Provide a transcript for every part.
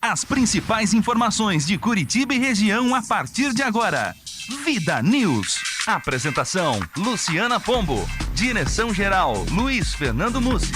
As principais informações de Curitiba e região a partir de agora. Vida News. Apresentação: Luciana Pombo. Direção-geral: Luiz Fernando Mussi.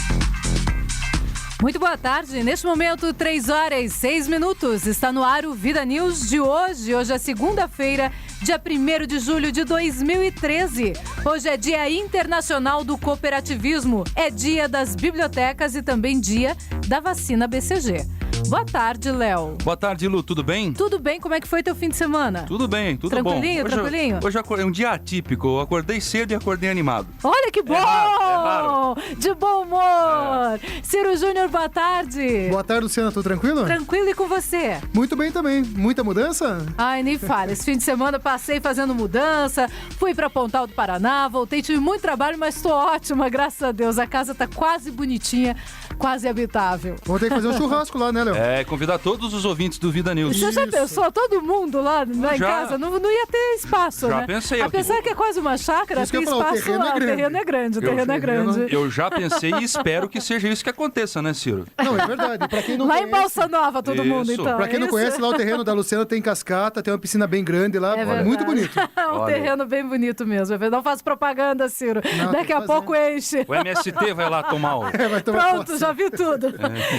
Muito boa tarde. Neste momento, 3h06. Está no ar o Vida News de hoje. Hoje é segunda-feira, dia 1º de julho de 2013. Hoje é Dia Internacional do Cooperativismo. É dia das bibliotecas e também dia da vacina BCG. Boa tarde, Léo. Boa tarde, Lu. Tudo bem? Tudo bem. Como é que foi teu fim de semana? Tudo bem, tudo tranquilinho, bom. Tranquilinho? Hoje é um dia atípico. Eu acordei cedo e acordei animado. Olha que bom! É raro. De bom humor! Ciro Júnior, boa tarde. Boa tarde, Luciana. Tudo tranquilo? Tranquilo, e com você? Muito bem também. Muita mudança? Ai, nem fala. Esse fim de semana passei fazendo mudança, fui pra Pontal do Paraná, voltei, tive muito trabalho, mas tô ótima, graças a Deus. A casa tá quase bonitinha, quase habitável. Vou ter que fazer um churrasco lá, né, Léo? Convidar todos os ouvintes do Vida News. Você já pensou? Todo mundo lá em casa? Não ia ter espaço, já né? pensei. Apesar que é quase uma chácara, Isso que tem eu ia falar, espaço o terreno lá. é O grande. terreno é grande. Eu já pensei e espero que seja isso que aconteça, né, Ciro? Não, é verdade. Pra quem não Lá conhece, em Balsa Nova, todo Isso. mundo, então. Pra quem não Isso. conhece, lá o terreno da Luciana tem cascata, tem uma piscina bem grande lá, É verdade. muito bonito. Um terreno bem bonito mesmo. Não faz propaganda, Ciro. Não, Daqui a pouco enche. O MST vai lá tomar o... Vai tomar Pronto, posse. já vi tudo.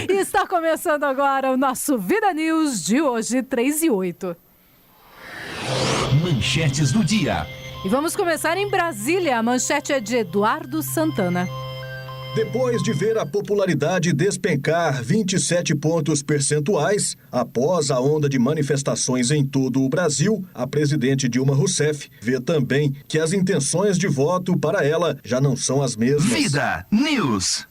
E está começando agora o nosso Vida News de hoje, 3h08. Manchetes do dia. E vamos começar em Brasília. A manchete é de Eduardo Santana. Depois de ver a popularidade despencar 27 pontos percentuais, após a onda de manifestações em todo o Brasil, a presidente Dilma Rousseff vê também que as intenções de voto para ela já não são as mesmas. Vida News.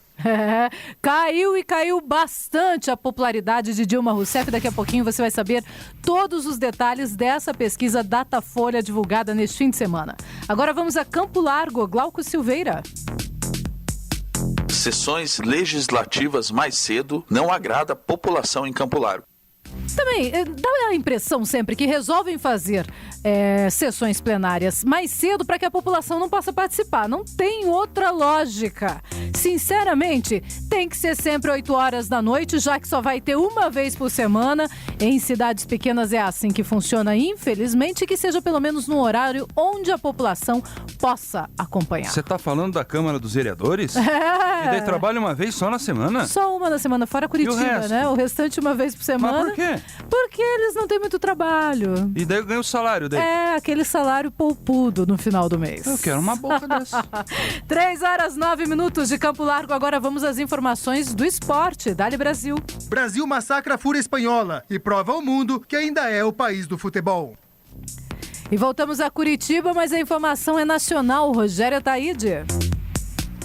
Caiu bastante a popularidade de Dilma Rousseff. Daqui a pouquinho você vai saber todos os detalhes dessa pesquisa Datafolha divulgada neste fim de semana. Agora vamos a Campo Largo. Glauco Silveira. Sessões legislativas mais cedo não agrada a população em Campo Largo. Também dá a impressão sempre que resolvem fazer sessões plenárias mais cedo para que a população não possa participar. Não tem outra lógica. Sinceramente, tem que ser sempre 8 horas da noite, já que só vai ter uma vez por semana. Em cidades pequenas é assim que funciona, infelizmente, que seja pelo menos no horário onde a população possa acompanhar. Você tá falando da Câmara dos Vereadores? E daí trabalha uma vez só na semana? Só uma na semana, fora Curitiba, E o resto? né? O restante uma vez por semana. Mas por quê? Porque eles não têm muito trabalho. E daí eu ganho o salário daí? É, aquele salário poupudo no final do mês. Eu quero uma boca dessa. 3h09 de Campo Largo. Agora vamos às informações do esporte. Dali Brasil. Brasil massacra a Fúria Espanhola e prova ao mundo que ainda é o país do futebol. E voltamos a Curitiba, mas a informação é nacional. Rogério Ataíde.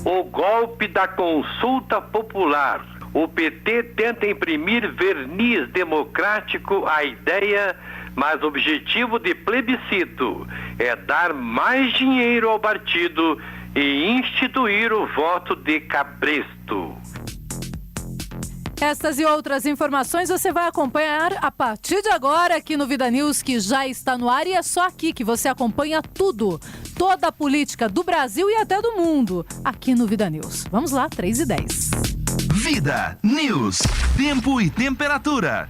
O golpe da consulta popular. O PT tenta imprimir verniz democrático à ideia, mas o objetivo de plebiscito é dar mais dinheiro ao partido e instituir o voto de cabresto. Estas e outras informações você vai acompanhar a partir de agora aqui no Vida News, que já está no ar, e é só aqui que você acompanha tudo, toda a política do Brasil e até do mundo, aqui no Vida News. Vamos lá, 3h10. Vida News. Tempo e temperatura.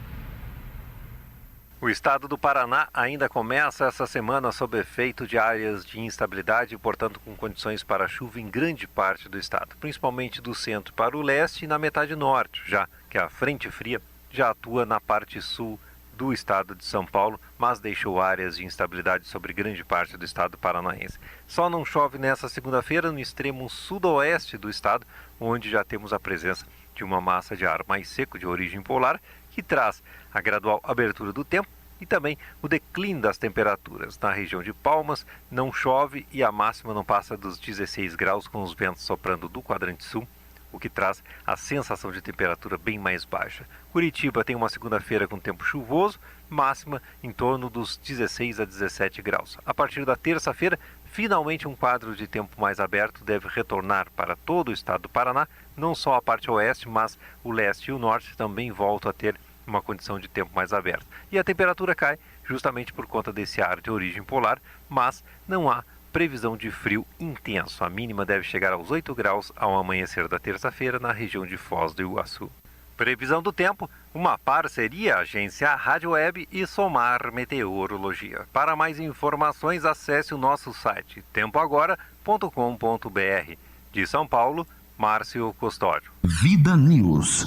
O estado do Paraná ainda começa essa semana sob efeito de áreas de instabilidade e, portanto, com condições para chuva em grande parte do estado, principalmente do centro para o leste e na metade norte, já que a frente fria já atua na parte sul do estado de São Paulo, mas deixou áreas de instabilidade sobre grande parte do estado paranaense. Só não chove nessa segunda-feira no extremo sudoeste do estado, onde já temos a presença de uma massa de ar mais seco de origem polar, que traz a gradual abertura do tempo e também o declínio das temperaturas. Na região de Palmas não chove e a máxima não passa dos 16 graus, com os ventos soprando do quadrante sul, o que traz a sensação de temperatura bem mais baixa. Curitiba tem uma segunda-feira com tempo chuvoso, máxima em torno dos 16 a 17 graus. A partir da terça-feira, finalmente um quadro de tempo mais aberto deve retornar para todo o estado do Paraná, não só a parte oeste, mas o leste e o norte também voltam a ter uma condição de tempo mais aberto. E a temperatura cai justamente por conta desse ar de origem polar, mas não há previsão de frio intenso. A mínima deve chegar aos 8 graus ao amanhecer da terça-feira na região de Foz do Iguaçu. Previsão do tempo, uma parceria Agência Rádio Web e Somar Meteorologia. Para mais informações, acesse o nosso site tempoagora.com.br. De São Paulo, Márcio Custódio. Vida News.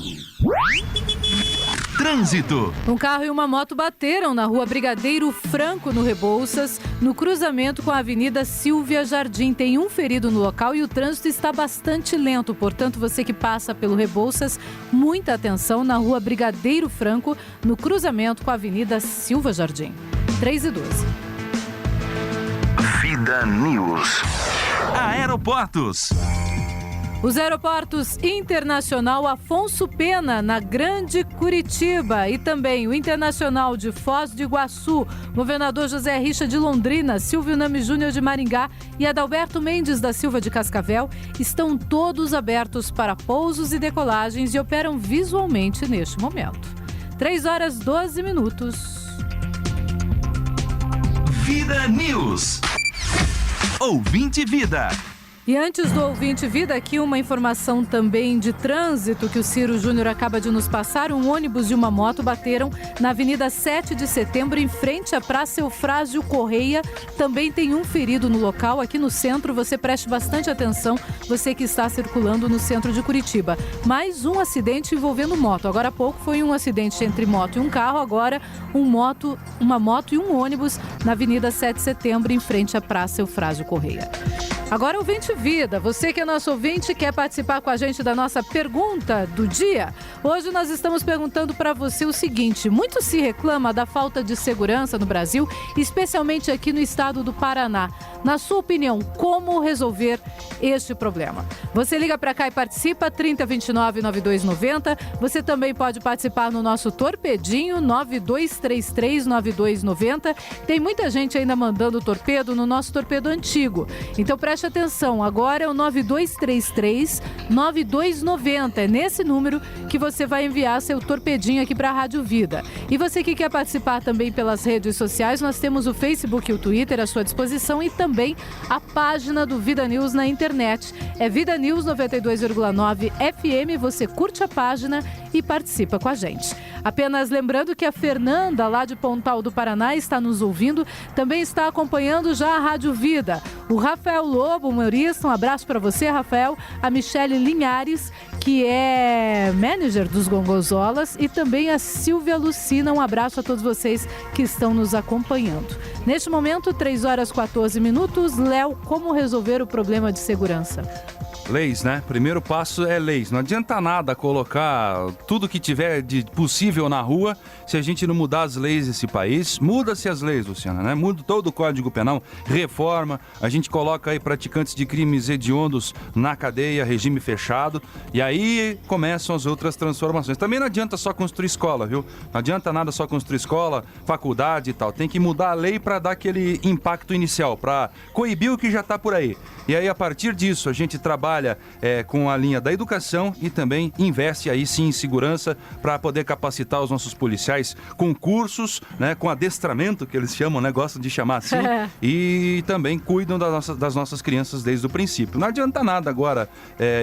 Trânsito. Um carro e uma moto bateram na rua Brigadeiro Franco, no Rebouças, no cruzamento com a Avenida Silvia Jardim. Tem um ferido no local e o trânsito está bastante lento. Portanto, você que passa pelo Rebouças, muita atenção na rua Brigadeiro Franco, no cruzamento com a Avenida Silvia Jardim. 3:12. Vida News. Aeroportos. Os aeroportos Internacional Afonso Pena, na Grande Curitiba, e também o Internacional de Foz do Iguaçu, Governador José Richa de Londrina, Silvio Nami Júnior de Maringá e Adalberto Mendes da Silva de Cascavel, estão todos abertos para pousos e decolagens e operam visualmente neste momento. 3:12. Vida News. Ouvinte Vida. E antes do Ouvinte Vida, aqui uma informação também de trânsito que o Ciro Júnior acaba de nos passar. Um ônibus e uma moto bateram na Avenida 7 de Setembro, em frente à Praça Eufrásio Correia. Também tem um ferido no local, aqui no centro. Você preste bastante atenção, você que está circulando no centro de Curitiba. Mais um acidente envolvendo moto. Agora há pouco foi um acidente entre moto e um carro. Agora uma moto e um ônibus na Avenida 7 de Setembro, em frente à Praça Eufrásio Correia. Agora, Ouvinte Vida, você que é nosso ouvinte quer participar com a gente da nossa pergunta do dia? Hoje nós estamos perguntando para você o seguinte: muito se reclama da falta de segurança no Brasil, especialmente aqui no estado do Paraná. Na sua opinião, como resolver este problema? Você liga para cá e participa, 3029-9290. Você também pode participar no nosso torpedinho, 9233-9290. Tem muita gente ainda mandando torpedo no nosso torpedo antigo. Então preste atenção, agora é o 9233-9290. É nesse número que você vai enviar seu torpedinho aqui para a Rádio Vida. E você que quer participar também pelas redes sociais, nós temos o Facebook e o Twitter à sua disposição e também a página do Vida News na internet. É Vida News 92,9 FM. Você curte a página e participa com a gente. Apenas lembrando que a Fernanda, lá de Pontal do Paraná, está nos ouvindo. Também está acompanhando já a Rádio Vida. O Rafael Lobo, humorista, um abraço para você, Rafael. A Michele Linhares, que é manager dos Gongozolas. E também a Silvia Lucina. Um abraço a todos vocês que estão nos acompanhando. Neste momento, 3:14. Léo, como resolver o problema de segurança? Leis, né? Primeiro passo é leis. Não adianta nada colocar tudo que tiver de possível na rua se a gente não mudar as leis desse país. Muda-se as leis, Luciana, né? Muda todo o Código Penal, reforma, a gente coloca aí praticantes de crimes hediondos na cadeia, regime fechado, e aí começam as outras transformações. Também não adianta só construir escola, viu? Não adianta nada só construir escola, faculdade e tal. Tem que mudar a lei para dar aquele impacto inicial, para coibir o que já está por aí. E aí, a partir disso, a gente trabalha com a linha da educação e também investe aí sim em segurança para poder capacitar os nossos policiais com cursos, né, com adestramento, que eles chamam, né, gostam de chamar assim, e também cuidam das nossas crianças desde o princípio. Não adianta nada agora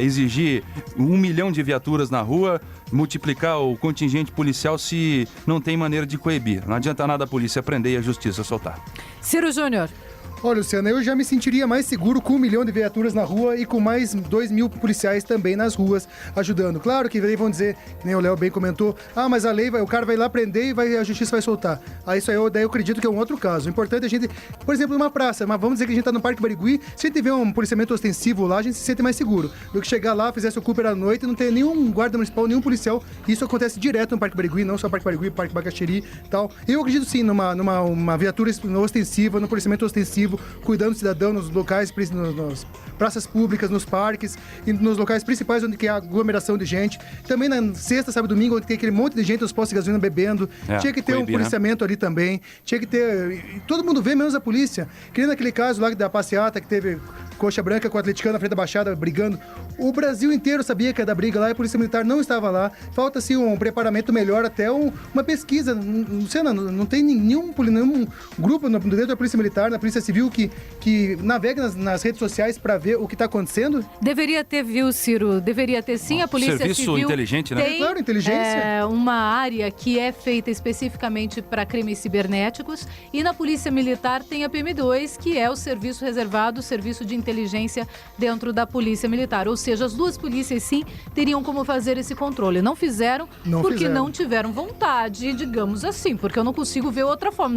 exigir 1 milhão de viaturas na rua, multiplicar o contingente policial se não tem maneira de coibir. Não adianta nada a polícia prender e a justiça soltar. Ciro Júnior. Olha, Luciana, eu já me sentiria mais seguro com 1 milhão de viaturas na rua e com mais 2.000 policiais também nas ruas ajudando. Claro que daí vão dizer, que nem o Léo bem comentou, mas a lei, o cara vai lá prender e a justiça vai soltar. Aí isso aí daí eu acredito que é um outro caso. O importante é a gente, por exemplo, numa praça, mas vamos dizer que a gente tá no Parque Barigui, se a gente tiver um policiamento ostensivo lá, a gente se sente mais seguro do que chegar lá, fizesse o Cooper à noite e não ter nenhum guarda municipal, nenhum policial. Isso acontece direto no Parque Barigui, não só Parque Barigui, Parque Bacaxiri e tal. Eu acredito sim numa viatura ostensiva, no policiamento ostensivo, cuidando do cidadão nos locais, nas praças públicas, nos parques e nos locais principais onde tem aglomeração de gente. Também na sexta, sábado e domingo, onde tem aquele monte de gente nos postos de gasolina bebendo. Tinha que ter um policiamento, né, ali também. Tinha que ter... Todo mundo vê, menos a polícia. Que nem naquele caso lá da passeata que teve Coxa Branca com o atleticano na frente da Baixada brigando. O Brasil inteiro sabia que era da briga lá e a Polícia Militar não estava lá. Falta-se um preparamento melhor, até uma pesquisa. Não tem nenhum grupo dentro da Polícia Militar, na Polícia Civil, Civil que navega nas redes sociais para ver o que está acontecendo? Deveria ter, viu, Ciro? Deveria ter sim. A Polícia Serviço Civil inteligente, né? tem Claro, inteligência. uma área que é feita especificamente para crimes cibernéticos, e na Polícia Militar tem a PM2, que é o serviço reservado, o serviço de inteligência dentro da Polícia Militar. Ou seja, as duas polícias sim teriam como fazer esse controle. Não fizeram porque não tiveram vontade, digamos assim, porque eu não consigo ver outra forma.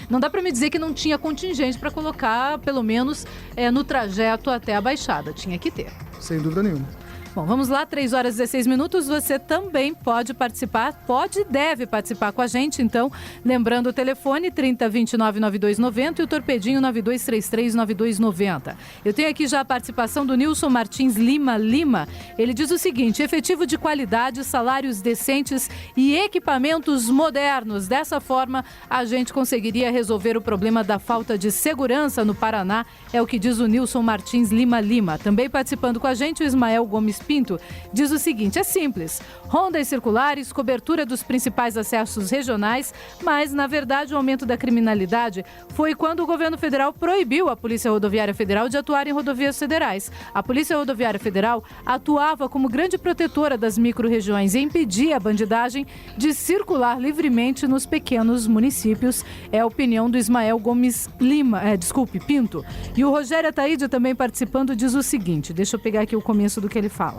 Não dá para me dizer que não tinha contingente para colocar, pelo menos no trajeto até a Baixada. Tinha que ter. Sem dúvida nenhuma. Bom, vamos lá, 3h16. Você também pode participar, pode e deve participar com a gente, então, lembrando o telefone 3029-9290 e o torpedinho 9233-9290. Eu tenho aqui já a participação do Nilson Martins Lima. Ele diz o seguinte: efetivo de qualidade, salários decentes e equipamentos modernos. Dessa forma, a gente conseguiria resolver o problema da falta de segurança no Paraná, é o que diz o Nilson Martins Lima. Também participando com a gente o Ismael Gomes Pinto diz o seguinte: é simples, rondas circulares, cobertura dos principais acessos regionais, mas na verdade o aumento da criminalidade foi quando o governo federal proibiu a Polícia Rodoviária Federal de atuar em rodovias federais. A Polícia Rodoviária Federal atuava como grande protetora das micro-regiões e impedia a bandidagem de circular livremente nos pequenos municípios. É a opinião do Ismael Gomes Pinto. E o Rogério Ataíde também participando diz o seguinte, deixa eu pegar aqui o começo do que ele fala.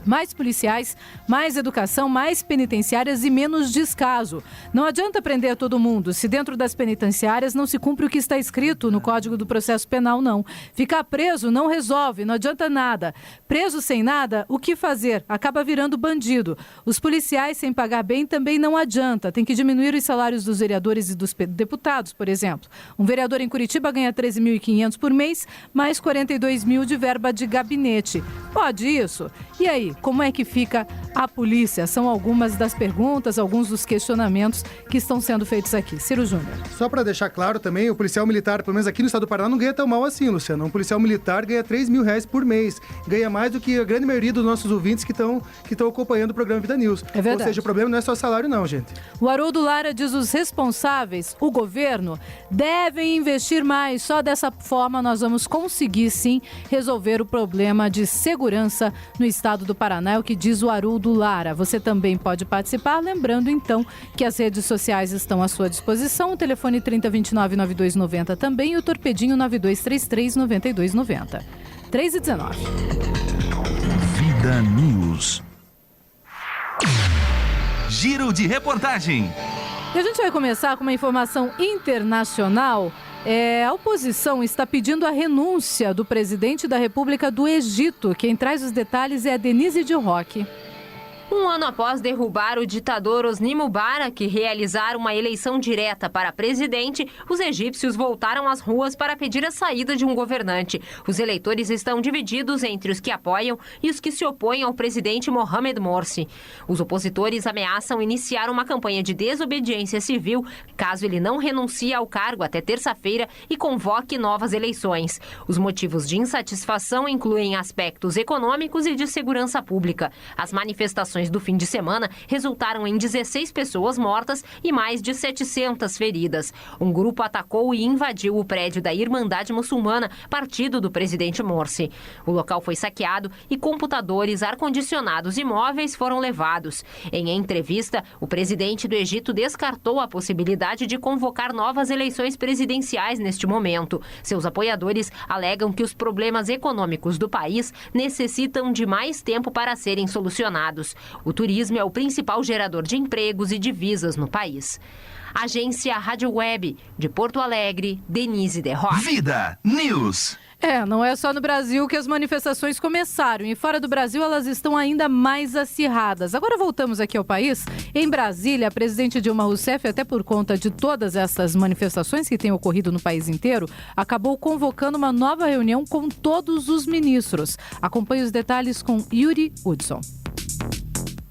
Mais policiais, mais educação, mais penitenciárias e menos descaso. Não adianta prender todo mundo se dentro das penitenciárias não se cumpre o que está escrito no Código do Processo Penal, não. Ficar preso não resolve, não adianta nada. Preso sem nada, o que fazer? Acaba virando bandido. Os policiais sem pagar bem também não adianta. Tem que diminuir os salários dos vereadores e dos deputados, por exemplo. Um vereador em Curitiba ganha 13.500 por mês, mais 42.000 de verba de gabinete. Pode isso? E aí? Como é que fica a polícia? São algumas das perguntas, alguns dos questionamentos que estão sendo feitos aqui. Ciro Júnior. Só para deixar claro também, o policial militar, pelo menos aqui no estado do Paraná, não ganha tão mal assim, Luciano. Um policial militar ganha R$3.000 por mês. Ganha mais do que a grande maioria dos nossos ouvintes que estão acompanhando o programa Vida News. É verdade. Ou seja, o problema não é só salário não, gente. O Haroldo Lara diz: os responsáveis, o governo, devem investir mais. Só dessa forma nós vamos conseguir, sim, resolver o problema de segurança no estado do Paraná, é o que diz o Haroldo Lara. Você também pode participar, lembrando então que as redes sociais estão à sua disposição, o telefone 3029-9290 também e o torpedinho 9233-9290. 3h19. Vida News. Giro de reportagem. E a gente vai começar com uma informação internacional. A oposição está pedindo a renúncia do presidente da República do Egito. Quem traz os detalhes é a Denise de Roque. Um ano após derrubar o ditador Hosni Mubarak e realizar uma eleição direta para presidente, os egípcios voltaram às ruas para pedir a saída de um governante. Os eleitores estão divididos entre os que apoiam e os que se opõem ao presidente Mohamed Morsi. Os opositores ameaçam iniciar uma campanha de desobediência civil caso ele não renuncie ao cargo até terça-feira e convoque novas eleições. Os motivos de insatisfação incluem aspectos econômicos e de segurança pública. As manifestações do fim de semana resultaram em 16 pessoas mortas e mais de 700 feridas. Um grupo atacou e invadiu o prédio da Irmandade Muçulmana, partido do presidente Morsi. O local foi saqueado e computadores, ar-condicionados e móveis foram levados. Em entrevista, o presidente do Egito descartou a possibilidade de convocar novas eleições presidenciais neste momento. Seus apoiadores alegam que os problemas econômicos do país necessitam de mais tempo para serem solucionados. O turismo é o principal gerador de empregos e divisas no país. Agência Rádio Web, de Porto Alegre, Denise de Roque. Vida News. Não é só no Brasil que as manifestações começaram. E fora do Brasil, elas estão ainda mais acirradas. Agora voltamos aqui ao país. Em Brasília, a presidente Dilma Rousseff, até por conta de todas essas manifestações que têm ocorrido no país inteiro, acabou convocando uma nova reunião com todos os ministros. Acompanhe os detalhes com Yuri Hudson.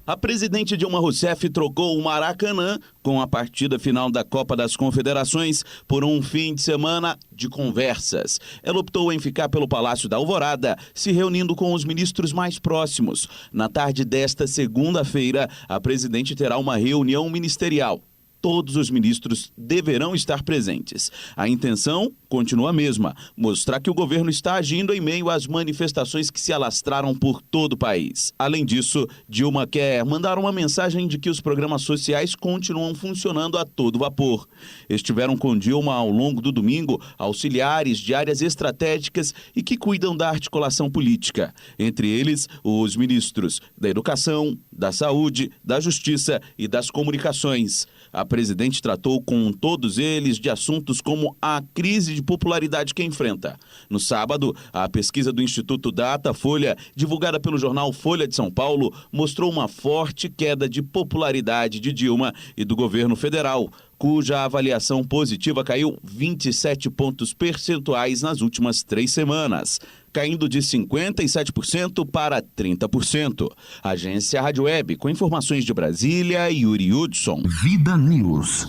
A presidente Dilma Rousseff trocou o Maracanã com a partida final da Copa das Confederações por um fim de semana de conversas. Ela optou em ficar pelo Palácio da Alvorada, se reunindo com os ministros mais próximos. Na tarde desta segunda-feira, a presidente terá uma reunião ministerial. todos os ministros deverão estar presentes. A intenção continua a mesma, mostrar que o governo está agindo em meio às manifestações que se alastraram por todo o país. Além disso, Dilma quer mandar uma mensagem de que os programas sociais continuam funcionando a todo vapor. Estiveram com Dilma ao longo do domingo auxiliares de áreas estratégicas e que cuidam da articulação política, entre eles os ministros da Educação, da Saúde, da Justiça e das Comunicações. A presidente tratou com todos eles de assuntos como a crise de popularidade que enfrenta. No sábado, a pesquisa do Instituto Datafolha, divulgada pelo jornal Folha de São Paulo, mostrou uma forte queda de popularidade de Dilma e do governo federal, cuja avaliação positiva caiu 27 pontos percentuais nas últimas 3 semanas, caindo de 57% para 30%. Agência Rádio Web, com informações de Brasília, Yuri Hudson. Vida News.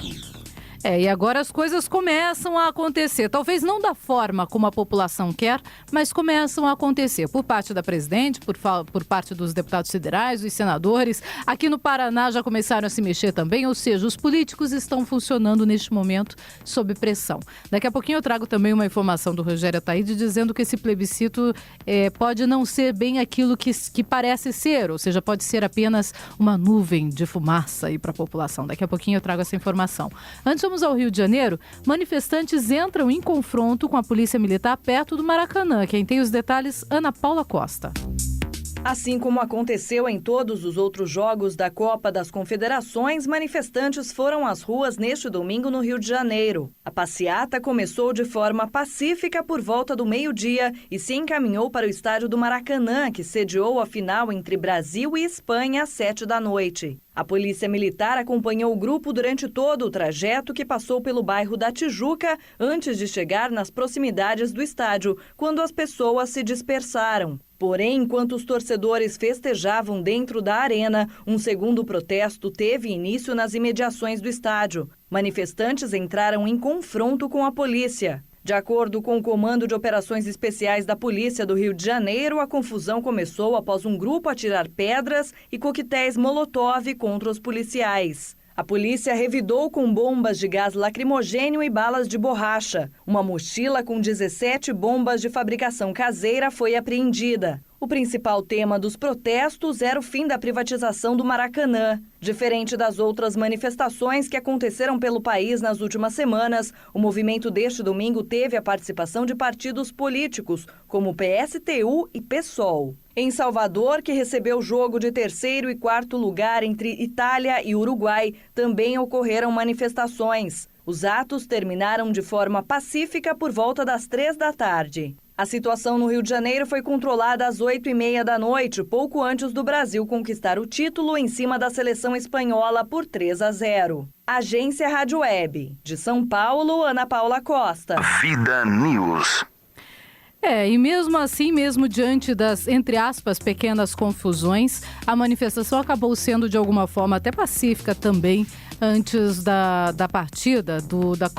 E agora as coisas começam a acontecer. Talvez não da forma como a população quer, mas começam a acontecer por parte da presidente, por parte dos deputados federais, dos senadores. Aqui no Paraná já começaram a se mexer também, ou seja, os políticos estão funcionando neste momento sob pressão. Daqui a pouquinho eu trago também uma informação do Rogério Ataíde dizendo que esse plebiscito pode não ser bem aquilo que parece ser, ou seja, pode ser apenas uma nuvem de fumaça aí para a população. Daqui a pouquinho eu trago essa informação. Antes, vamos ao Rio de Janeiro. Manifestantes entram em confronto com a Polícia Militar perto do Maracanã. Quem tem os detalhes, Ana Paula Costa. Assim como aconteceu em todos os outros jogos da Copa das Confederações, manifestantes foram às ruas neste domingo no Rio de Janeiro. A passeata começou de forma pacífica por volta do meio-dia e se encaminhou para o estádio do Maracanã, que sediou a final entre Brasil e Espanha às 19h. A Polícia Militar acompanhou o grupo durante todo o trajeto que passou pelo bairro da Tijuca antes de chegar nas proximidades do estádio, quando as pessoas se dispersaram. Porém, enquanto os torcedores festejavam dentro da arena, um segundo protesto teve início nas imediações do estádio. Manifestantes entraram em confronto com a polícia. De acordo com o Comando de Operações Especiais da Polícia do Rio de Janeiro, a confusão começou após um grupo atirar pedras e coquetéis Molotov contra os policiais. A polícia revidou com bombas de gás lacrimogênio e balas de borracha. Uma mochila com 17 bombas de fabricação caseira foi apreendida. O principal tema dos protestos era o fim da privatização do Maracanã. Diferente das outras manifestações que aconteceram pelo país nas últimas semanas, o movimento deste domingo teve a participação de partidos políticos, como PSTU e PSOL. Em Salvador, que recebeu o jogo de 3º e 4º lugar entre Itália e Uruguai, também ocorreram manifestações. Os atos terminaram de forma pacífica por volta das 3h. A situação no Rio de Janeiro foi controlada às 20h30, pouco antes do Brasil conquistar o título em cima da seleção espanhola por 3-0. Agência Rádio Web. De São Paulo, Ana Paula Costa. Vida News. E mesmo assim, mesmo diante das, entre aspas, pequenas confusões, a manifestação acabou sendo de alguma forma até pacífica também antes da partida da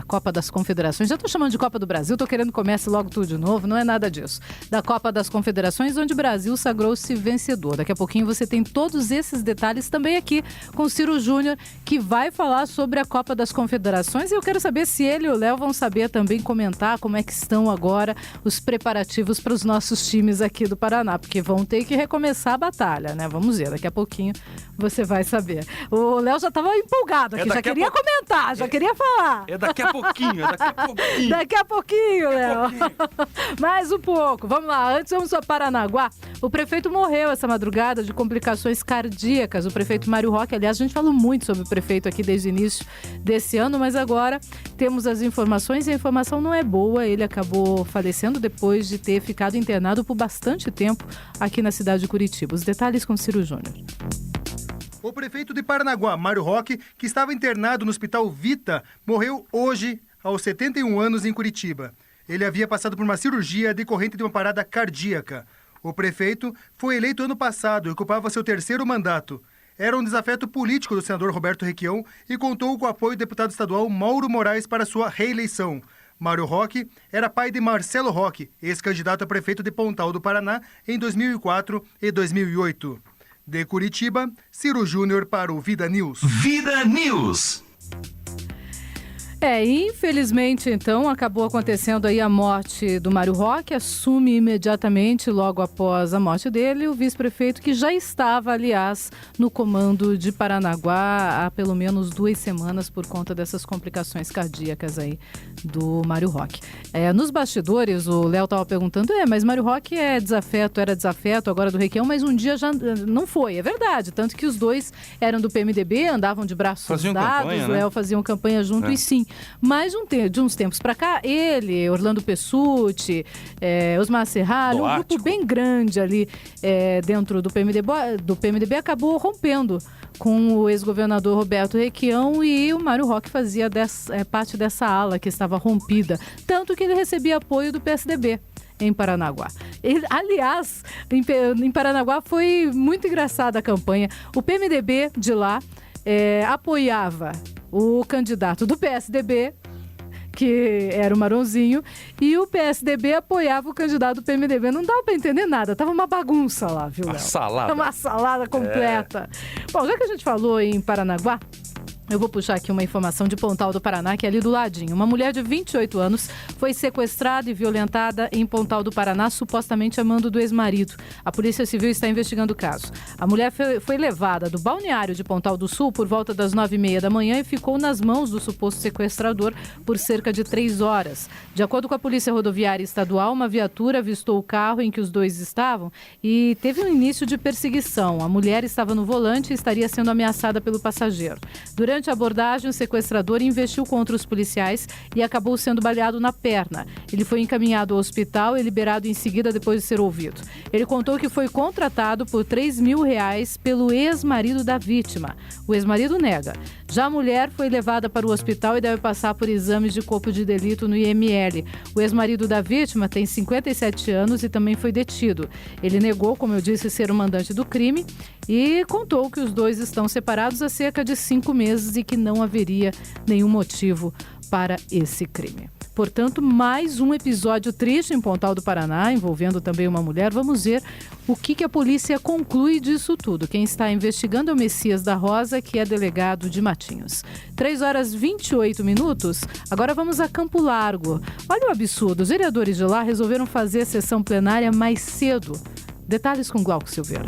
Copa das Confederações. Já estou chamando de Copa do Brasil, estou querendo que comece logo tudo de novo, não é nada disso. Da Copa das Confederações, onde o Brasil sagrou-se vencedor. Daqui a pouquinho você tem todos esses detalhes também aqui com o Ciro Júnior, que vai falar sobre a Copa das Confederações, e eu quero saber se ele e o Léo vão saber também comentar como é que estão agora os preparativos para os nossos times aqui do Paraná, porque vão ter que recomeçar a batalha, né? Vamos ver, daqui a pouquinho você vai saber. O Léo já estava empolgado aqui, já queria comentar, já queria falar. Daqui a pouquinho, daqui a pouquinho. Daqui a pouquinho, Léo. Mais um pouco. Vamos lá, antes vamos para Paranaguá. O prefeito morreu essa madrugada de complicações cardíacas. O prefeito Mário Roque, aliás, a gente falou muito sobre o prefeito aqui desde o início desse ano, mas agora temos as informações e a informação não é boa. Ele acabou falecendo depois de ter ficado internado por bastante tempo aqui na cidade de Curitiba. Os detalhes com Ciro Júnior. O prefeito de Paranaguá, Mário Roque, que estava internado no Hospital Vita, morreu hoje, aos 71 anos, em Curitiba. Ele havia passado por uma cirurgia decorrente de uma parada cardíaca. O prefeito foi eleito ano passado e ocupava seu 3º mandato. Era um desafeto político do senador Roberto Requião e contou com o apoio do deputado estadual Mauro Moraes para sua reeleição. Mário Roque era pai de Marcelo Roque, ex-candidato a prefeito de Pontal do Paraná em 2004 e 2008. De Curitiba, Ciro Júnior para o Vida News. Vida News. Infelizmente, então, acabou acontecendo aí a morte do Mário Roque. Assume imediatamente, logo após a morte dele, o vice-prefeito que já estava, aliás, no comando de Paranaguá há pelo menos 2 semanas por conta dessas complicações cardíacas aí do Mário Roque. Nos bastidores, o Léo estava perguntando, mas Mário Roque era desafeto agora do Requião, mas um dia já não foi, é verdade. Tanto que os dois eram do PMDB, andavam de braços dados, o Léo faziam campanha junto e sim. Mas de uns tempos para cá, ele, Orlando Pessutti, Osmar Serralho, um grupo bem grande ali dentro do PMDB acabou rompendo com o ex-governador Roberto Requião e o Mário Roque fazia parte dessa ala que estava rompida. Tanto que ele recebia apoio do PSDB em Paranaguá. Aliás, em Paranaguá foi muito engraçada a campanha. O PMDB de lá apoiava o candidato do PSDB, que era o Maronzinho, e o PSDB apoiava o candidato do PMDB. Não dava pra entender nada, tava uma bagunça lá, viu, Léo? Uma salada completa. Bom, já que a gente falou em Paranaguá, eu vou puxar aqui uma informação de Pontal do Paraná, que é ali do ladinho. Uma mulher de 28 anos foi sequestrada e violentada em Pontal do Paraná, supostamente a mando do ex-marido. A Polícia Civil está investigando o caso. A mulher foi levada do balneário de Pontal do Sul por volta das 9h30 da manhã e ficou nas mãos do suposto sequestrador por cerca de 3 horas. De acordo com a Polícia Rodoviária Estadual, uma viatura avistou o carro em que os dois estavam e teve um início de perseguição. A mulher estava no volante e estaria sendo ameaçada pelo passageiro. Durante a abordagem, o sequestrador investiu contra os policiais e acabou sendo baleado na perna. Ele foi encaminhado ao hospital e liberado em seguida depois de ser ouvido. Ele contou que foi contratado por R$3.000 pelo ex-marido da vítima. O ex-marido nega. Já a mulher foi levada para o hospital e deve passar por exames de corpo de delito no IML. O ex-marido da vítima tem 57 anos e também foi detido. Ele negou, como eu disse, ser o mandante do crime e contou que os dois estão separados há cerca de 5 meses e que não haveria nenhum motivo para esse crime. Portanto, mais um episódio triste em Pontal do Paraná, envolvendo também uma mulher. Vamos ver o que a polícia conclui disso tudo. Quem está investigando é o Messias da Rosa, que é delegado de Matinhos. 3h28. Agora vamos a Campo Largo. Olha o absurdo, os vereadores de lá resolveram fazer a sessão plenária mais cedo. Detalhes com Glauco Silveira.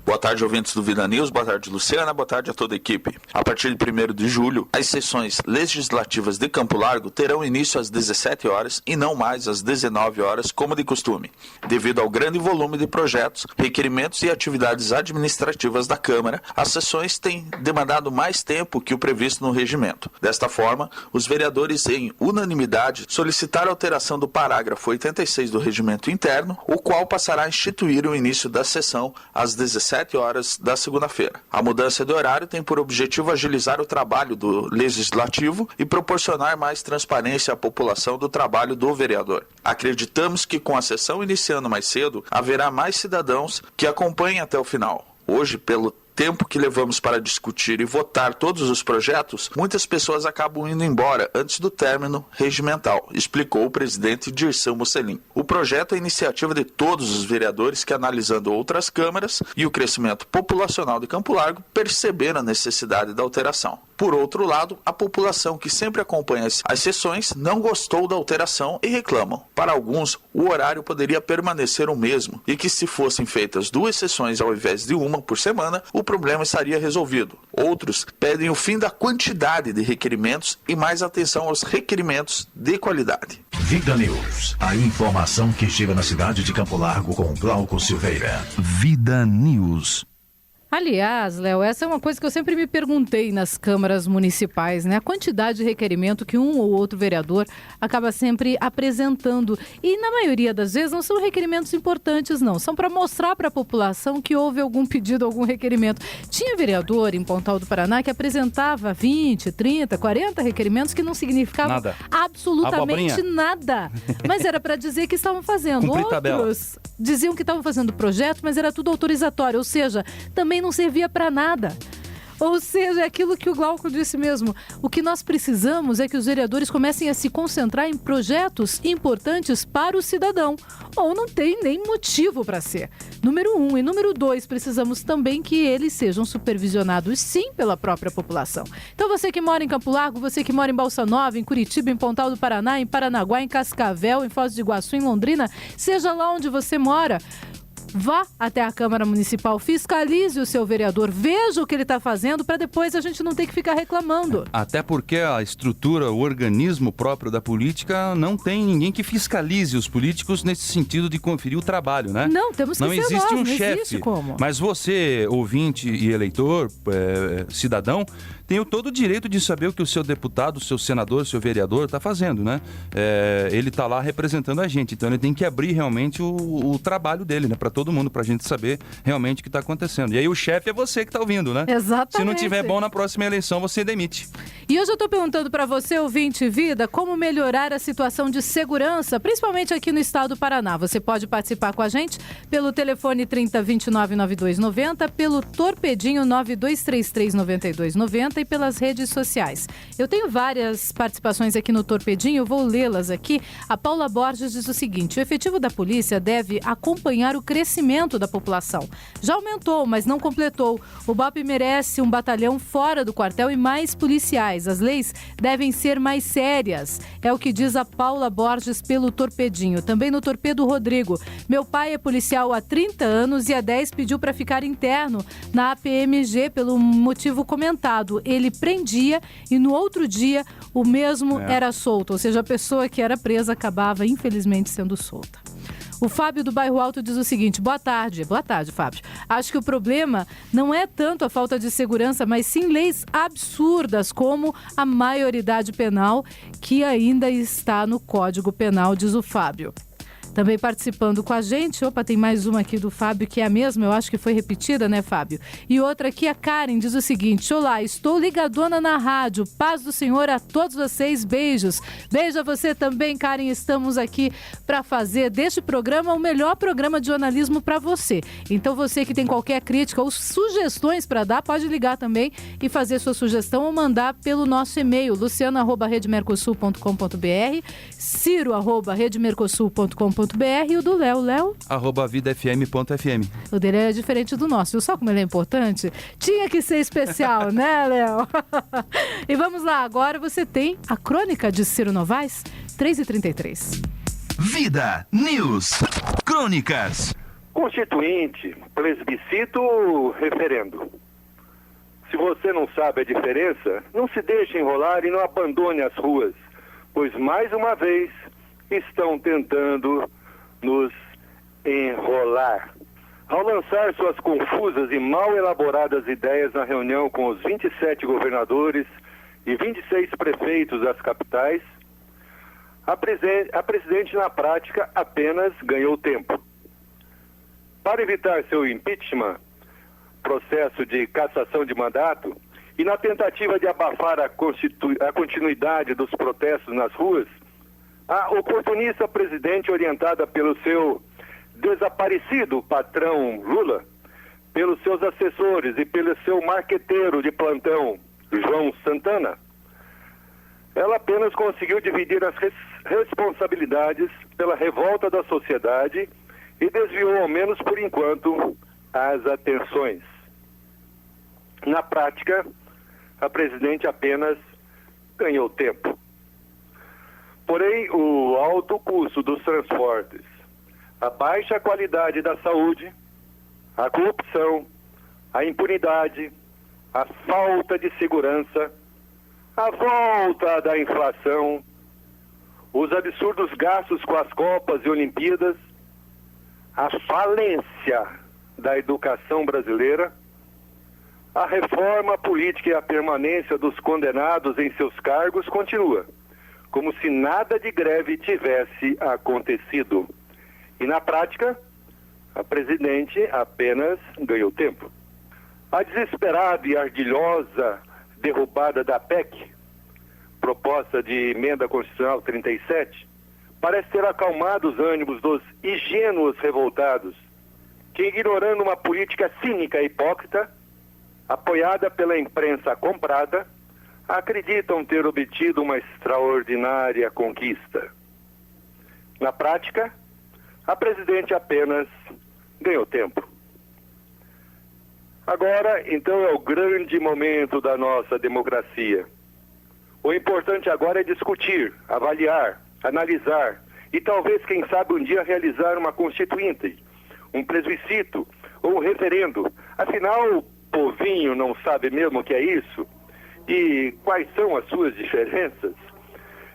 Boa tarde, ouvintes do Vida News. Boa tarde, Luciana. Boa tarde a toda a equipe. A partir de 1º de julho, as sessões legislativas de Campo Largo terão início às 17 horas e não mais às 19 horas, como de costume, devido ao grande volume de projetos, requerimentos e atividades administrativas da Câmara. As sessões têm demandado mais tempo que o previsto no regimento. Desta forma, os vereadores, em unanimidade, solicitaram a alteração do parágrafo 86 do regimento interno, o qual passará a instituir o início da sessão às 17 horas da segunda-feira. A mudança de horário tem por objetivo agilizar o trabalho do Legislativo e proporcionar mais transparência à população do trabalho do vereador. Acreditamos que com a sessão iniciando mais cedo, haverá mais cidadãos que acompanhem até o final. Hoje, pelo tempo que levamos para discutir e votar todos os projetos, muitas pessoas acabam indo embora antes do término regimental, explicou o presidente Dirceu Mocelin. O projeto é iniciativa de todos os vereadores que, analisando outras câmaras e o crescimento populacional de Campo Largo, perceberam a necessidade da alteração. Por outro lado, a população que sempre acompanha as sessões não gostou da alteração e reclamam. Para alguns, o horário poderia permanecer o mesmo e que, se fossem feitas 2 sessões ao invés de 1 por semana, o problema estaria resolvido. Outros pedem o fim da quantidade de requerimentos e mais atenção aos requerimentos de qualidade. Vida News, a informação que chega na cidade de Campo Largo com Glauco Silveira. Vida News. Aliás, Léo, essa é uma coisa que eu sempre me perguntei nas câmaras municipais, né? A quantidade de requerimento que um ou outro vereador acaba sempre apresentando. E na maioria das vezes não são requerimentos importantes, não. São para mostrar para a população que houve algum pedido, algum requerimento. Tinha vereador em Pontal do Paraná que apresentava 20, 30, 40 requerimentos que não significavam absolutamente nada. Mas era para dizer que estavam fazendo. Outros diziam que estavam fazendo projeto, mas era tudo autorizatório. Ou seja, também não servia para nada. Ou seja, é aquilo que o Glauco disse mesmo. O que nós precisamos é que os vereadores comecem a se concentrar em projetos importantes para o cidadão. Ou não tem nem motivo para ser. Número 1. E número 2, precisamos também que eles sejam supervisionados, sim, pela própria população. Então você que mora em Campo Largo, você que mora em Balsa Nova, em Curitiba, em Pontal do Paraná, em Paranaguá, em Cascavel, em Foz do Iguaçu, em Londrina, seja lá onde você mora, vá até a Câmara Municipal, fiscalize o seu vereador, veja o que ele está fazendo para depois a gente não ter que ficar reclamando. Até porque a estrutura, o organismo próprio da política não tem ninguém que fiscalize os políticos nesse sentido de conferir o trabalho, né? Não, temos que não ser existe nós, um não chefe. existe como. Mas você, ouvinte e eleitor, cidadão, tem todo o direito de saber o que o seu deputado, o seu senador, o seu vereador está fazendo, né? Ele está lá representando a gente, então ele tem que abrir realmente o trabalho dele, né? Para todo mundo, para a gente saber realmente o que está acontecendo. E aí o chefe é você que está ouvindo, né? Exatamente. Se não tiver bom na próxima eleição, você demite. E hoje eu estou perguntando para você, ouvinte Vida, como melhorar a situação de segurança, principalmente aqui no estado do Paraná. Você pode participar com a gente pelo telefone 3029-9290, pelo torpedinho 9233-9290 e pelas redes sociais. Eu tenho várias participações aqui no Torpedinho, eu vou lê-las aqui. A Paula Borges diz o seguinte: o efetivo da polícia deve acompanhar o crescimento da população. Já aumentou, mas não completou. O BOP merece um batalhão fora do quartel e mais policiais. As leis devem ser mais sérias. É o que diz a Paula Borges pelo Torpedinho. Também no Torpedo Rodrigo. Meu pai é policial há 30 anos e há 10 pediu para ficar interno na APMG pelo motivo comentado. Ele prendia e no outro dia o mesmo era solto. Ou seja, a pessoa que era presa acabava, infelizmente, sendo solta. O Fábio do Bairro Alto diz o seguinte: boa tarde, Fábio. Acho que o problema não é tanto a falta de segurança, mas sim leis absurdas como a maioridade penal que ainda está no Código Penal, diz o Fábio. Também participando com a gente, tem mais uma aqui do Fábio, que é a mesma, eu acho que foi repetida, né, Fábio? E outra aqui, a Karen, diz o seguinte: olá, estou ligadona na rádio, paz do Senhor a todos vocês, beijos. Beijo a você também, Karen, estamos aqui para fazer deste programa o melhor programa de jornalismo para você. Então você que tem qualquer crítica ou sugestões para dar, pode ligar também e fazer sua sugestão ou mandar pelo nosso e-mail, luciano@redemercosul.com.br, ciro@redemercosul.com.br e o do Léo? @vidafm.fm. O dele é diferente do nosso, viu só como ele é importante? Tinha que ser especial, né, Léo? E vamos lá, agora você tem a crônica de Ciro Novaes, 3h33. Vida News. Crônicas. Constituinte, plebiscito, referendo. Se você não sabe a diferença, não se deixe enrolar e não abandone as ruas, pois mais uma vez estão tentando nos enrolar. Ao lançar suas confusas e mal elaboradas ideias na reunião com os 27 governadores e 26 prefeitos das capitais, a presidente na prática apenas ganhou tempo. Para evitar seu impeachment, processo de cassação de mandato, e na tentativa de abafar a continuidade dos protestos nas ruas, a oportunista presidente, orientada pelo seu desaparecido patrão Lula, pelos seus assessores e pelo seu marqueteiro de plantão, João Santana, ela apenas conseguiu dividir as responsabilidades pela revolta da sociedade e desviou, ao menos por enquanto, as atenções. Na prática, a presidente apenas ganhou tempo. Porém, o alto custo dos transportes, a baixa qualidade da saúde, a corrupção, a impunidade, a falta de segurança, a volta da inflação, os absurdos gastos com as Copas e Olimpíadas, a falência da educação brasileira, a reforma política e a permanência dos condenados em seus cargos continua, como se nada de greve tivesse acontecido. E na prática, a presidente apenas ganhou tempo. A desesperada e ardilhosa derrubada da PEC, proposta de emenda constitucional 37, parece ter acalmado os ânimos dos ingênuos revoltados, que, ignorando uma política cínica e hipócrita, apoiada pela imprensa comprada, acreditam ter obtido uma extraordinária conquista. Na prática, a presidente apenas ganhou tempo. Agora, então, é o grande momento da nossa democracia. O importante agora é discutir, avaliar, analisar e talvez, quem sabe, um dia realizar uma constituinte, um plebiscito ou um referendo. Afinal, o povinho não sabe mesmo o que é isso? E quais são as suas diferenças?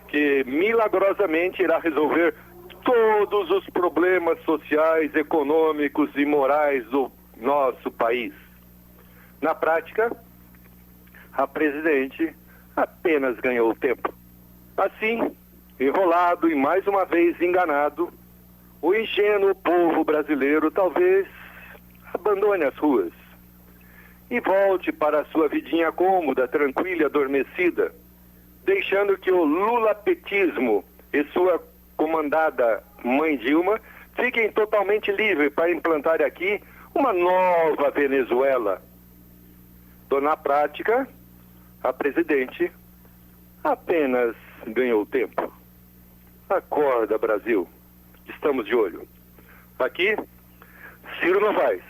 Que milagrosamente irá resolver todos os problemas sociais, econômicos e morais do nosso país. Na prática, a presidente apenas ganhou tempo. Assim, enrolado e mais uma vez enganado, o ingênuo povo brasileiro talvez abandone as ruas e volte para a sua vidinha cômoda, tranquila e adormecida, deixando que o lulapetismo e sua comandada mãe Dilma fiquem totalmente livres para implantar aqui uma nova Venezuela. Na prática, a presidente apenas ganhou tempo. Acorda, Brasil. Estamos de olho. Aqui, Ciro Novaes.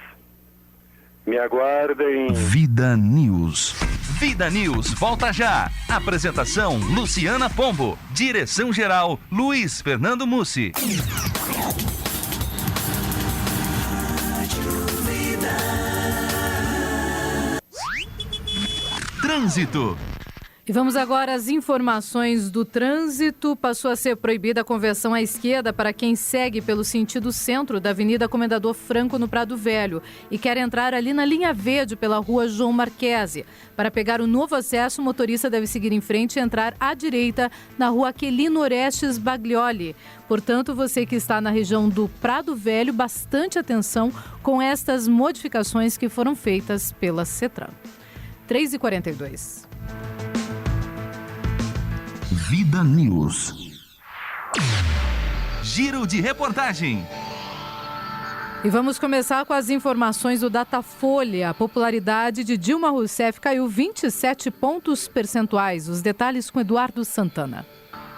Me aguardem. Vida News. Vida News volta já. Apresentação Luciana Pombo. Direção-geral Luiz Fernando Mussi. Trânsito. E vamos agora às informações do trânsito. Passou a ser proibida a conversão à esquerda para quem segue pelo sentido centro da Avenida Comendador Franco, no Prado Velho, e quer entrar ali na linha verde pela Rua João Marquese. Para pegar o novo acesso, o motorista deve seguir em frente e entrar à direita na Rua Aquilino Orestes Baglioli. Portanto, você que está na região do Prado Velho, bastante atenção com estas modificações que foram feitas pela CETRAN. 3h42. Vida News. Giro de reportagem. E vamos começar com as informações do Datafolha. A popularidade de Dilma Rousseff caiu 27 pontos percentuais. Os detalhes com Eduardo Santana.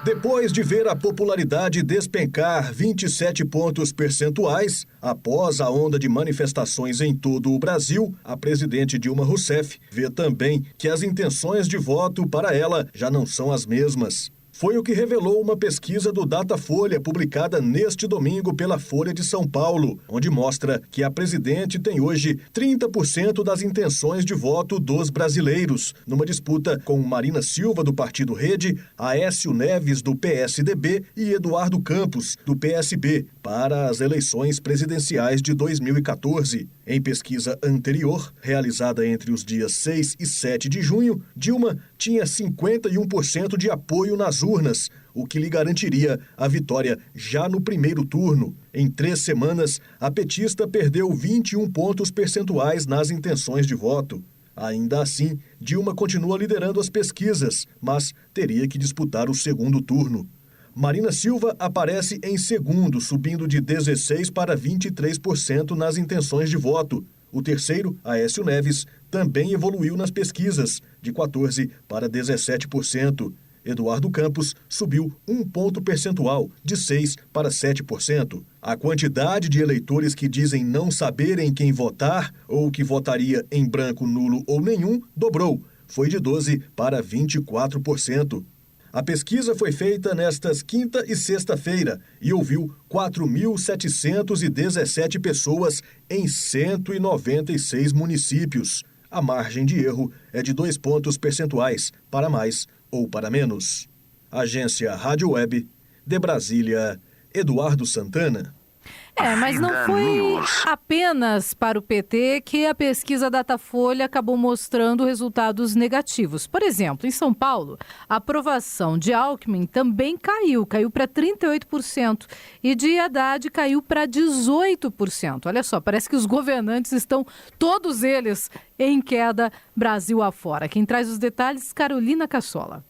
Depois de ver a popularidade despencar 27 pontos percentuais, após a onda de manifestações em todo o Brasil, a presidente Dilma Rousseff vê também que as intenções de voto para ela já não são as mesmas. Foi o que revelou uma pesquisa do Datafolha publicada neste domingo pela Folha de São Paulo, onde mostra que a presidente tem hoje 30% das intenções de voto dos brasileiros, numa disputa com Marina Silva, do Partido Rede, Aécio Neves, do PSDB e Eduardo Campos, do PSB, para as eleições presidenciais de 2014. Em pesquisa anterior, realizada entre os dias 6 e 7 de junho, Dilma tinha 51% de apoio nas urnas, o que lhe garantiria a vitória já no primeiro turno. Em 3 semanas, a petista perdeu 21 pontos percentuais nas intenções de voto. Ainda assim, Dilma continua liderando as pesquisas, mas teria que disputar o segundo turno. Marina Silva aparece em segundo, subindo de 16% para 23% nas intenções de voto. O terceiro, Aécio Neves, também evoluiu nas pesquisas, de 14% para 17%. Eduardo Campos subiu 1 ponto percentual, de 6% para 7%. A quantidade de eleitores que dizem não saberem quem votar ou que votaria em branco, nulo ou nenhum dobrou. Foi de 12% para 24%. A pesquisa foi feita nestas quinta e sexta-feira e ouviu 4.717 pessoas em 196 municípios. A margem de erro é de 2 pontos percentuais, para mais ou para menos. Agência Rádio Web, de Brasília, Eduardo Santana. Mas não foi apenas para o PT que a pesquisa Datafolha acabou mostrando resultados negativos. Por exemplo, em São Paulo, a aprovação de Alckmin também caiu para 38%, e de Haddad caiu para 18%. Olha só, parece que os governantes estão, todos eles, em queda Brasil afora. Quem traz os detalhes, Carolina Cassola.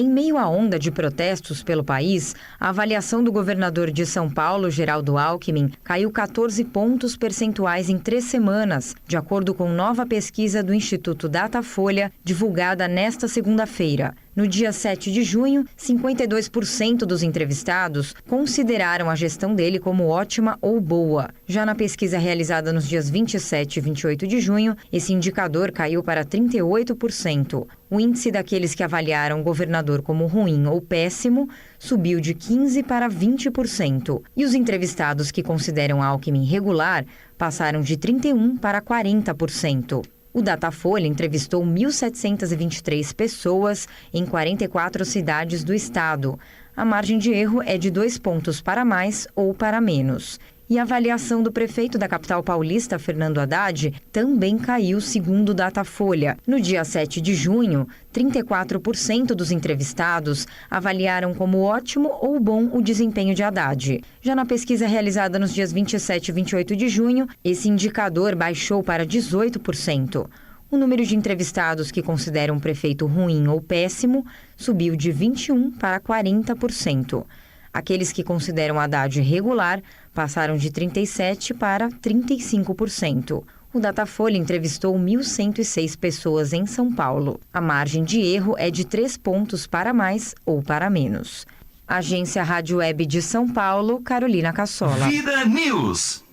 Em meio à onda de protestos pelo país, a avaliação do governador de São Paulo, Geraldo Alckmin, caiu 14 pontos percentuais em 3 semanas, de acordo com nova pesquisa do Instituto Datafolha, divulgada nesta segunda-feira. No dia 7 de junho, 52% dos entrevistados consideraram a gestão dele como ótima ou boa. Já na pesquisa realizada nos dias 27 e 28 de junho, esse indicador caiu para 38%. O índice daqueles que avaliaram o governador como ruim ou péssimo subiu de 15% para 20%. E os entrevistados que consideram Alckmin regular passaram de 31% para 40%. O Datafolha entrevistou 1.723 pessoas em 44 cidades do estado. A margem de erro é de 2 pontos para mais ou para menos. E a avaliação do prefeito da capital paulista, Fernando Haddad, também caiu segundo o Datafolha. No dia 7 de junho, 34% dos entrevistados avaliaram como ótimo ou bom o desempenho de Haddad. Já na pesquisa realizada nos dias 27 e 28 de junho, esse indicador baixou para 18%. O número de entrevistados que consideram o prefeito ruim ou péssimo subiu de 21% para 40%. Aqueles que consideram Haddad regular passaram de 37% para 35%. O Datafolha entrevistou 1.106 pessoas em São Paulo. A margem de erro é de 3 pontos para mais ou para menos. Agência Rádio Web de São Paulo, Carolina Cassola. Vida News.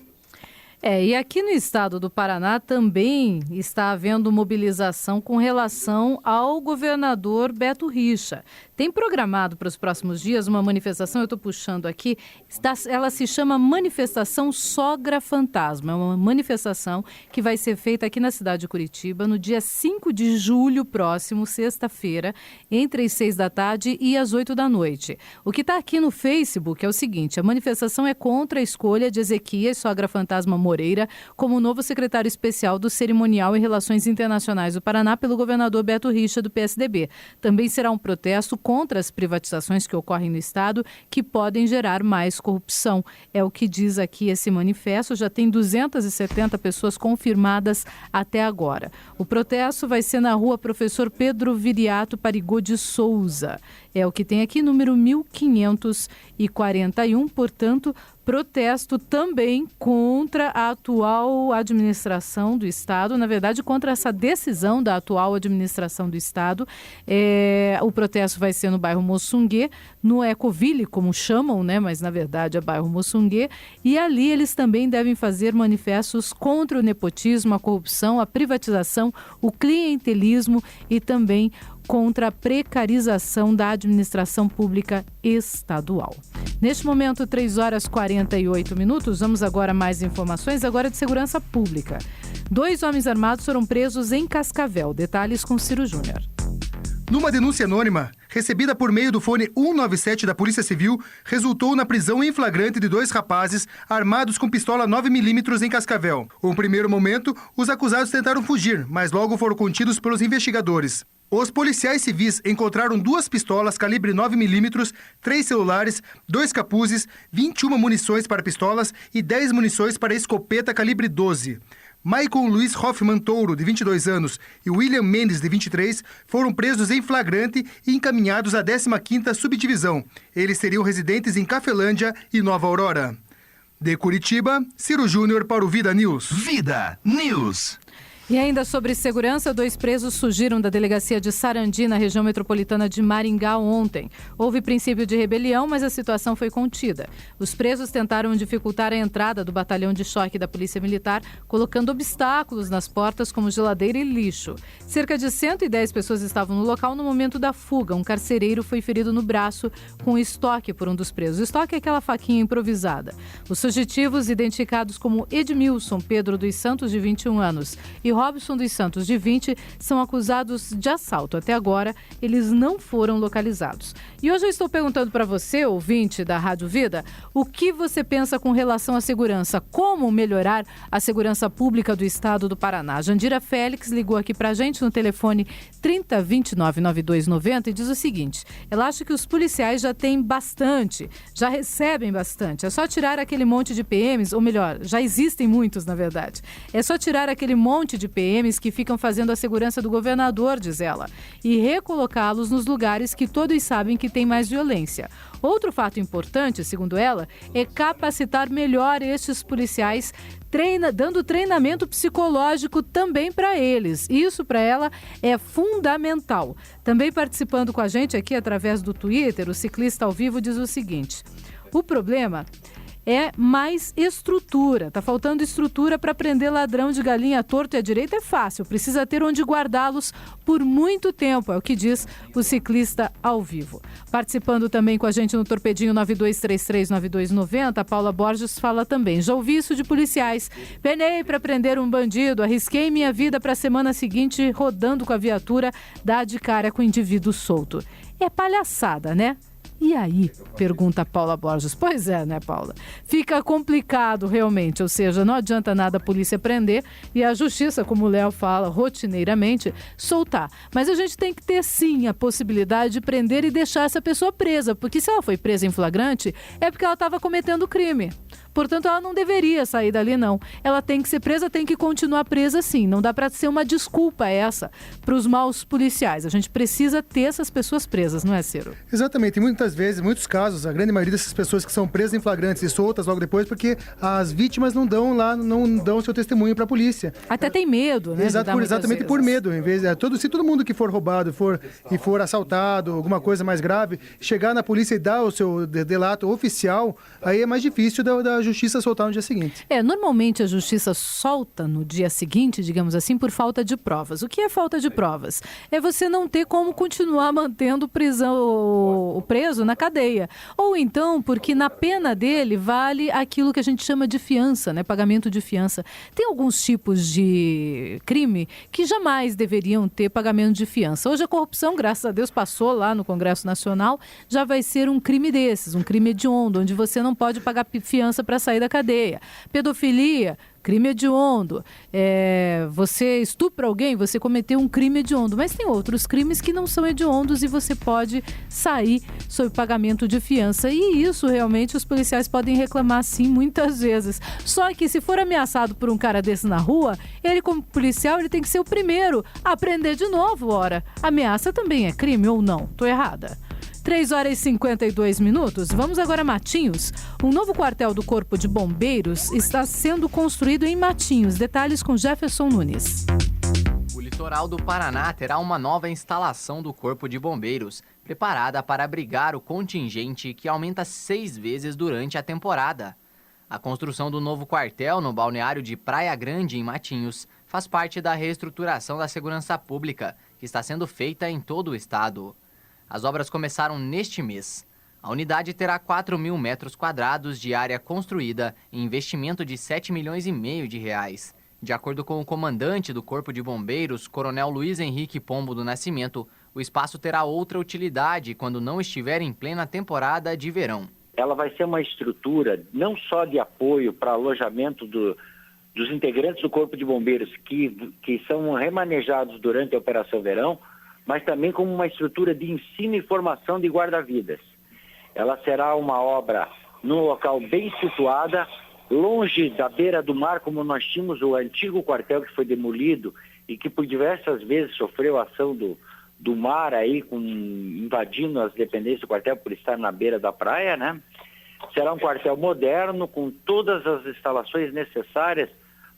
E aqui no estado do Paraná também está havendo mobilização com relação ao governador Beto Richa. Tem programado para os próximos dias uma manifestação, eu estou puxando aqui, ela se chama Manifestação Sogra Fantasma. É uma manifestação que vai ser feita aqui na cidade de Curitiba no dia 5 de julho próximo, sexta-feira, entre as 6 da tarde e as 8 da noite. O que está aqui no Facebook é o seguinte: a manifestação é contra a escolha de Ezequias Sogra Fantasma Moreira como novo secretário especial do Cerimonial e Relações Internacionais do Paraná pelo governador Beto Richa, do PSDB. Também será um protesto contra as privatizações que ocorrem no estado, que podem gerar mais corrupção. É o que diz aqui esse manifesto. Já tem 270 pessoas confirmadas até agora. O protesto vai ser na rua Professor Pedro Viriato Parigô de Souza. É o que tem aqui, número 1541, portanto, protesto também contra a atual administração do Estado, na verdade, contra essa decisão da atual administração do Estado. O protesto vai ser no bairro Moçunguê, no Ecoville, como chamam, né? Mas na verdade é bairro Moçunguê. E ali eles também devem fazer manifestos contra o nepotismo, a corrupção, a privatização, o clientelismo e também contra a precarização da administração pública estadual. Neste momento, 3h48. Vamos agora a mais informações, agora de segurança pública. 2 homens armados foram presos em Cascavel. Detalhes com Ciro Júnior. Numa denúncia anônima, recebida por meio do fone 197 da Polícia Civil, resultou na prisão em flagrante de 2 rapazes armados com pistola 9mm em Cascavel. No primeiro momento, os acusados tentaram fugir, mas logo foram contidos pelos investigadores. Os policiais civis encontraram 2 pistolas calibre 9mm, 3 celulares, 2 capuzes, 21 munições para pistolas e 10 munições para escopeta calibre 12. Maicon Luiz Hoffman Touro, de 22 anos, e William Mendes, de 23, foram presos em flagrante e encaminhados à 15ª Subdivisão. Eles seriam residentes em Cafelândia e Nova Aurora. De Curitiba, Ciro Júnior para o Vida News. Vida News. E ainda sobre segurança, 2 presos fugiram da delegacia de Sarandi, na região metropolitana de Maringá, ontem. Houve princípio de rebelião, mas a situação foi contida. Os presos tentaram dificultar a entrada do batalhão de choque da Polícia Militar, colocando obstáculos nas portas como geladeira e lixo. Cerca de 110 pessoas estavam no local no momento da fuga. Um carcereiro foi ferido no braço com estoque por um dos presos. O estoque é aquela faquinha improvisada. Os fugitivos, identificados como Edmilson Pedro dos Santos, de 21 anos, e Robson dos Santos, de 20, são acusados de assalto. Até agora, eles não foram localizados. E hoje eu estou perguntando para você, ouvinte da Rádio Vida, o que você pensa com relação à segurança? Como melhorar a segurança pública do estado do Paraná? Jandira Félix ligou aqui para a gente no telefone 3029-9290 e diz o seguinte: ela acha que os policiais já têm bastante, já recebem bastante. É só tirar aquele monte de PMs, ou melhor, já existem muitos, na verdade. É só tirar aquele monte de de PMs que ficam fazendo a segurança do governador, diz ela, e recolocá-los nos lugares que todos sabem que tem mais violência. Outro fato importante, segundo ela, é capacitar melhor estes policiais, dando treinamento psicológico também para eles. Isso, para ela, é fundamental. Também participando com a gente aqui através do Twitter, o Ciclista ao Vivo diz o seguinte: o problema é mais estrutura. Tá faltando estrutura para prender ladrão de galinha torto e à direita é fácil. Precisa ter onde guardá-los por muito tempo, é o que diz o Ciclista ao Vivo. Participando também com a gente no Torpedinho 92339290, a Paula Borges fala também: já ouvi isso de policiais. Penei para prender um bandido, arrisquei minha vida para a semana seguinte rodando com a viatura, dar de cara com o indivíduo solto. É palhaçada, né? E aí? Pergunta a Paula Borges. Pois é, né, Paula? Fica complicado realmente, ou seja, não adianta nada a polícia prender e a justiça, como o Léo fala, rotineiramente, soltar. Mas a gente tem que ter, sim, a possibilidade de prender e deixar essa pessoa presa, porque se ela foi presa em flagrante, é porque ela estava cometendo crime. Portanto, ela não deveria sair dali, não. Ela tem que ser presa, tem que continuar presa, sim. Não dá para ser uma desculpa essa para os maus policiais. A gente precisa ter essas pessoas presas, não é, Ciro? Exatamente. E muitas vezes, muitos casos, a grande maioria dessas pessoas que são presas em flagrantes e soltas logo depois, porque as vítimas não dão seu testemunho para a polícia. Até tem medo, né? Exatamente por medo. Se todo mundo que for roubado e for assaltado, alguma coisa mais grave, chegar na polícia e dar o seu delato oficial, aí é mais difícil da justiça soltar no dia seguinte. Normalmente a justiça solta no dia seguinte, digamos assim, por falta de provas. O que é falta de provas? É você não ter como continuar mantendo o preso na cadeia. Ou então, porque na pena dele vale aquilo que a gente chama de fiança, né? Pagamento de fiança. Tem alguns tipos de crime que jamais deveriam ter pagamento de fiança. Hoje a corrupção, graças a Deus, passou lá no Congresso Nacional, já vai ser um crime desses, um crime hediondo, onde você não pode pagar fiança para sair da cadeia. Pedofilia, crime hediondo. Você estupra alguém, você cometeu um crime hediondo. Mas tem outros crimes que não são hediondos e você pode sair sob pagamento de fiança. E isso realmente os policiais podem reclamar sim muitas vezes. Só que se for ameaçado por um cara desse na rua, ele como policial ele tem que ser o primeiro a prender de novo. Ora, ameaça também é crime ou não? Tô errada. 3h52. Vamos agora a Matinhos. Um novo quartel do Corpo de Bombeiros está sendo construído em Matinhos. Detalhes com Jefferson Nunes. O litoral do Paraná terá uma nova instalação do Corpo de Bombeiros, preparada para abrigar o contingente que aumenta 6 vezes durante a temporada. A construção do novo quartel no balneário de Praia Grande, em Matinhos, faz parte da reestruturação da segurança pública, que está sendo feita em todo o estado. As obras começaram neste mês. A unidade terá 4.000 metros quadrados de área construída e investimento de 7,5 milhões de reais. De acordo com o comandante do Corpo de Bombeiros, Coronel Luiz Henrique Pombo do Nascimento, o espaço terá outra utilidade quando não estiver em plena temporada de verão. Ela vai ser uma estrutura não só de apoio para alojamento dos integrantes do Corpo de Bombeiros que são remanejados durante a Operação Verão, mas também como uma estrutura de ensino e formação de guarda-vidas. Ela será uma obra num local bem situada, longe da beira do mar, como nós tínhamos o antigo quartel que foi demolido e que por diversas vezes sofreu ação do mar aí, invadindo as dependências do quartel por estar na beira da praia, né? Será um quartel moderno, com todas as instalações necessárias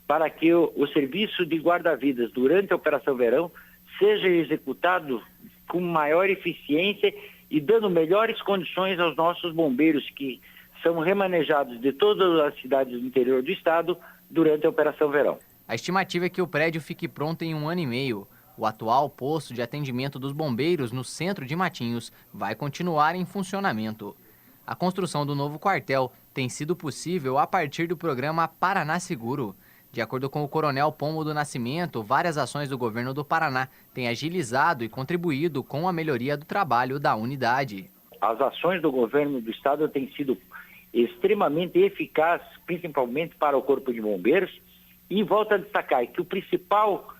para que o serviço de guarda-vidas durante a Operação Verão seja executado com maior eficiência e dando melhores condições aos nossos bombeiros que são remanejados de todas as cidades do interior do estado durante a Operação Verão. A estimativa é que o prédio fique pronto em 1 ano e meio. O atual posto de atendimento dos bombeiros no centro de Matinhos vai continuar em funcionamento. A construção do novo quartel tem sido possível a partir do programa Paraná Seguro. De acordo com o Coronel Pombo do Nascimento, várias ações do governo do Paraná têm agilizado e contribuído com a melhoria do trabalho da unidade. As ações do governo do estado têm sido extremamente eficazes, principalmente para o Corpo de Bombeiros, e volto a destacar que o principal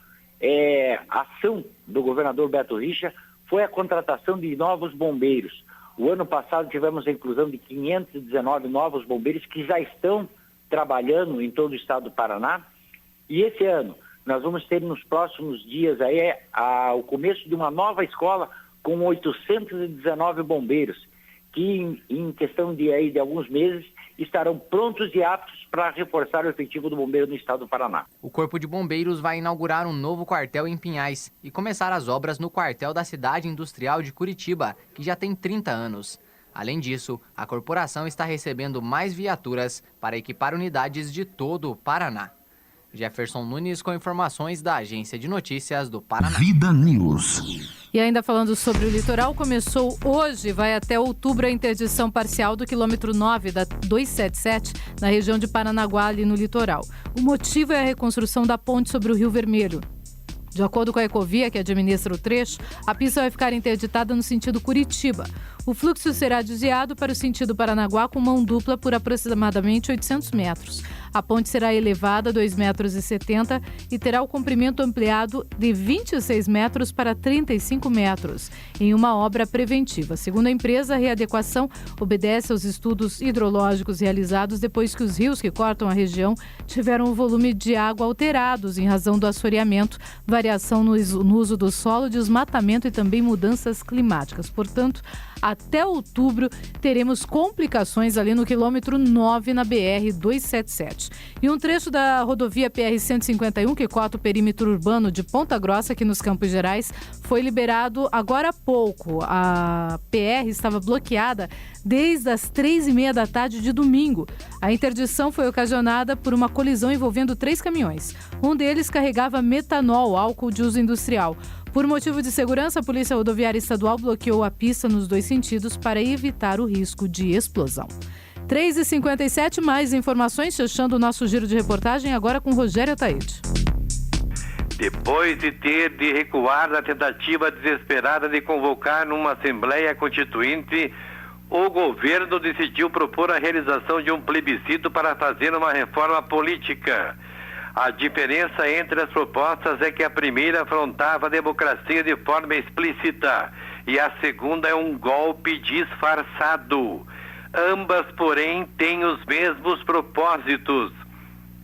ação do governador Beto Richa foi a contratação de novos bombeiros. O ano passado tivemos a inclusão de 519 novos bombeiros que já estão trabalhando em todo o estado do Paraná. E esse ano nós vamos ter nos próximos dias aí o começo de uma nova escola com 819 bombeiros, que em questão de alguns meses estarão prontos e aptos para reforçar o efetivo do bombeiro no estado do Paraná. O Corpo de Bombeiros vai inaugurar um novo quartel em Pinhais e começar as obras no quartel da cidade industrial de Curitiba, que já tem 30 anos. Além disso, a corporação está recebendo mais viaturas para equipar unidades de todo o Paraná. Jefferson Nunes com informações da Agência de Notícias do Paraná. Vida News. E ainda falando sobre o litoral, começou hoje, vai até outubro a interdição parcial do quilômetro 9 da 277 na região de Paranaguá, ali no litoral. O motivo é a reconstrução da ponte sobre o Rio Vermelho. De acordo com a Ecovia, que administra o trecho, a pista vai ficar interditada no sentido Curitiba. O fluxo será desviado para o sentido Paranaguá com mão dupla por aproximadamente 800 metros. A ponte será elevada 2,70 metros e terá o comprimento ampliado de 26 metros para 35 metros, em uma obra preventiva. Segundo a empresa, a readequação obedece aos estudos hidrológicos realizados depois que os rios que cortam a região tiveram o volume de água alterados em razão do assoreamento, variação no uso do solo, desmatamento e também mudanças climáticas. Portanto, até outubro teremos complicações ali no quilômetro 9 na BR-277. E um trecho da rodovia PR-151, que corta o perímetro urbano de Ponta Grossa, aqui nos Campos Gerais, foi liberado agora há pouco. A PR estava bloqueada desde as 3h30 da tarde de domingo. A interdição foi ocasionada por uma colisão envolvendo 3 caminhões. Um deles carregava metanol, álcool de uso industrial. Por motivo de segurança, a Polícia Rodoviária Estadual bloqueou a pista nos 2 sentidos para evitar o risco de explosão. 3h57, mais informações, fechando o nosso giro de reportagem agora com Rogério Ataíde. Depois de ter de recuar da tentativa desesperada de convocar numa Assembleia Constituinte, o governo decidiu propor a realização de um plebiscito para fazer uma reforma política. A diferença entre as propostas é que a primeira afrontava a democracia de forma explícita e a segunda é um golpe disfarçado. Ambas, porém, têm os mesmos propósitos.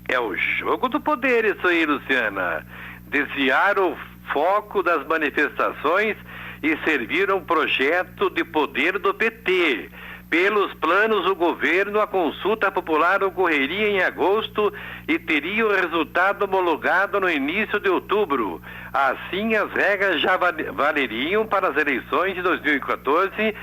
É o jogo do poder isso aí, Luciana. Desviar o foco das manifestações e servir a um projeto de poder do PT. Pelos planos do governo, a consulta popular ocorreria em agosto e teria o resultado homologado no início de outubro. Assim, as regras já valeriam para as eleições de 2014.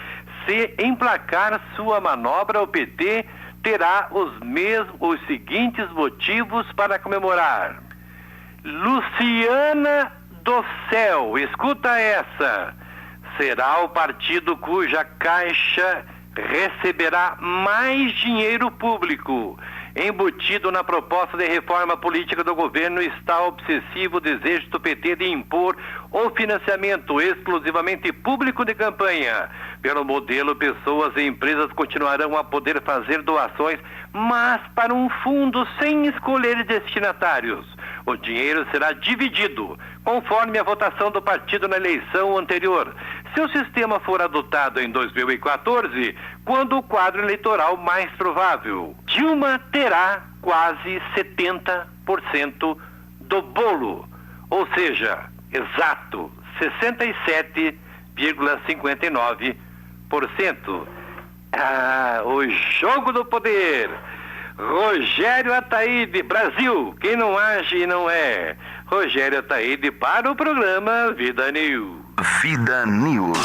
Se emplacar sua manobra, o PT terá os seguintes motivos para comemorar. Luciana do Céu, escuta essa. Será o partido cuja caixa receberá mais dinheiro público. Embutido na proposta de reforma política do governo está o obsessivo desejo do PT de impor o financiamento exclusivamente público de campanha. Pelo modelo, pessoas e empresas continuarão a poder fazer doações, mas para um fundo sem escolher destinatários. O dinheiro será dividido, conforme a votação do partido na eleição anterior. Se o sistema for adotado em 2014, quando o quadro eleitoral mais provável, Dilma terá quase 70% do bolo, ou seja, exato 67,59%. O jogo do poder. Rogério Ataíde, Brasil, quem não age não é. Rogério Ataíde para o programa Vida News. Vida News.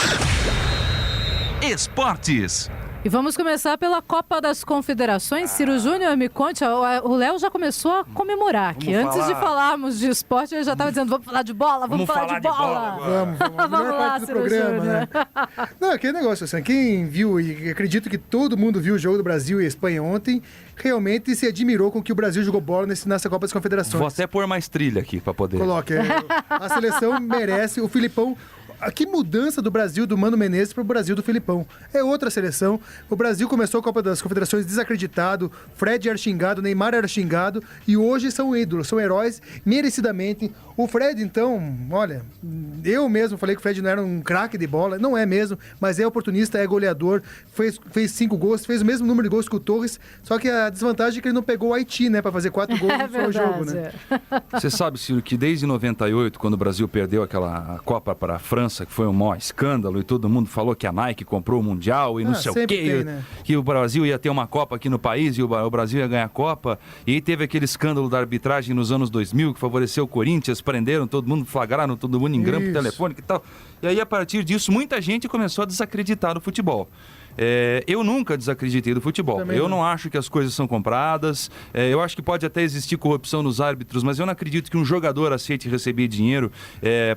Esportes. E vamos começar pela Copa das Confederações. Ciro Júnior, me conte, o Léo já começou a comemorar aqui. Antes de falarmos de esporte, ele já estava dizendo, vamos falar de bola, vamos falar de bola. Vamos lá, Ciro Júnior. Né? Não, aquele negócio, assim, quem viu, e acredito que todo mundo viu o jogo do Brasil e Espanha ontem, realmente se admirou com que o Brasil jogou bola nessa Copa das Confederações. Vou até pôr mais trilha aqui para poder... Coloque. A seleção merece, o Filipão... Que mudança do Brasil do Mano Menezes para o Brasil do Felipão. É outra seleção. O Brasil começou a Copa das Confederações desacreditado, Fred era xingado, Neymar era xingado, e hoje são ídolos, são heróis, merecidamente. O Fred, então, olha, eu mesmo falei que o Fred não era um craque de bola, não é mesmo, mas é oportunista, é goleador, fez 5 gols, fez o mesmo número de gols que o Torres, só que a desvantagem é que ele não pegou o Haiti, né, para fazer 4 gols no seu jogo, né? Você sabe, Ciro, que desde 98, quando o Brasil perdeu aquela Copa para a França, que foi um maior escândalo, e todo mundo falou que a Nike comprou o Mundial e não sei o quê, né? Que o Brasil ia ter uma Copa aqui no país e o Brasil ia ganhar a Copa, e aí teve aquele escândalo da arbitragem nos anos 2000, que favoreceu o Corinthians, prenderam todo mundo, flagraram todo mundo em grampo telefônico e tal. E aí, a partir disso, muita gente começou a desacreditar do futebol. Eu nunca desacreditei do futebol. Eu não acho que as coisas são compradas. Eu acho que pode até existir corrupção nos árbitros, mas eu não acredito que um jogador aceite receber dinheiro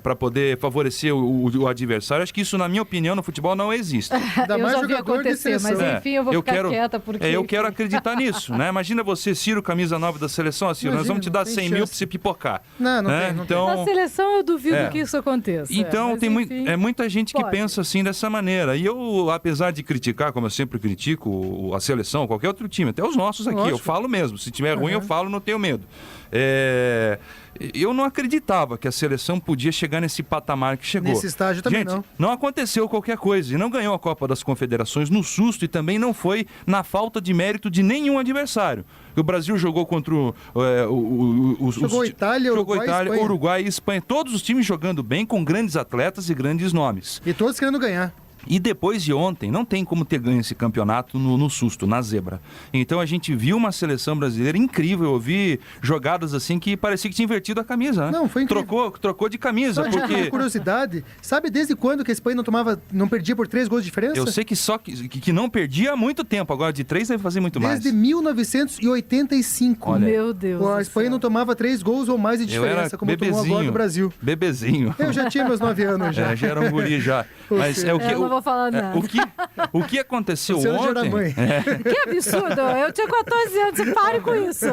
para poder favorecer o adversário. Acho que isso, na minha opinião, no futebol não existe. Eu já vi acontecer, mas enfim, eu vou ficar quieta porque... eu quero acreditar nisso, né? Imagina você, Ciro, camisa 9 da seleção, Ciro, nós vamos te dar 100 mil para você pipocar. Não tem. Então, na seleção eu duvido que isso aconteça. Então, tem muita gente que pensa assim dessa maneira. E eu, apesar de criticar, como eu sempre critico a seleção, qualquer outro time, até os nossos aqui, eu falo mesmo. Se tiver ruim, eu falo, não tenho medo. Eu não acreditava que a seleção podia chegar nesse patamar que chegou. Nesse estágio também não aconteceu qualquer coisa. E não ganhou a Copa das Confederações no susto e também não foi na falta de mérito de nenhum adversário. O Brasil jogou contra jogou Itália, Uruguai e Espanha. Todos os times jogando bem, com grandes atletas e grandes nomes. E todos querendo ganhar. E depois de ontem, não tem como ter ganho esse campeonato no susto, na zebra. Então a gente viu uma seleção brasileira incrível. Eu vi jogadas assim que parecia que tinha invertido a camisa, né? Não, foi incrível. Trocou de camisa. Só porque... curiosidade, sabe desde quando que a Espanha não perdia por 3 gols de diferença? Eu sei que não perdia há muito tempo. Agora de 3 deve fazer muito mais. Desde 1985. Olha, meu Deus. A Espanha não tomava 3 gols ou mais de diferença, como tomou agora no Brasil. Bebezinho. Eu já tinha meus 9 anos já. Já era um guri já. Mas é o que... Não vou falar nada. O que aconteceu ontem... Que absurdo! Eu tinha 14 anos e pare com isso.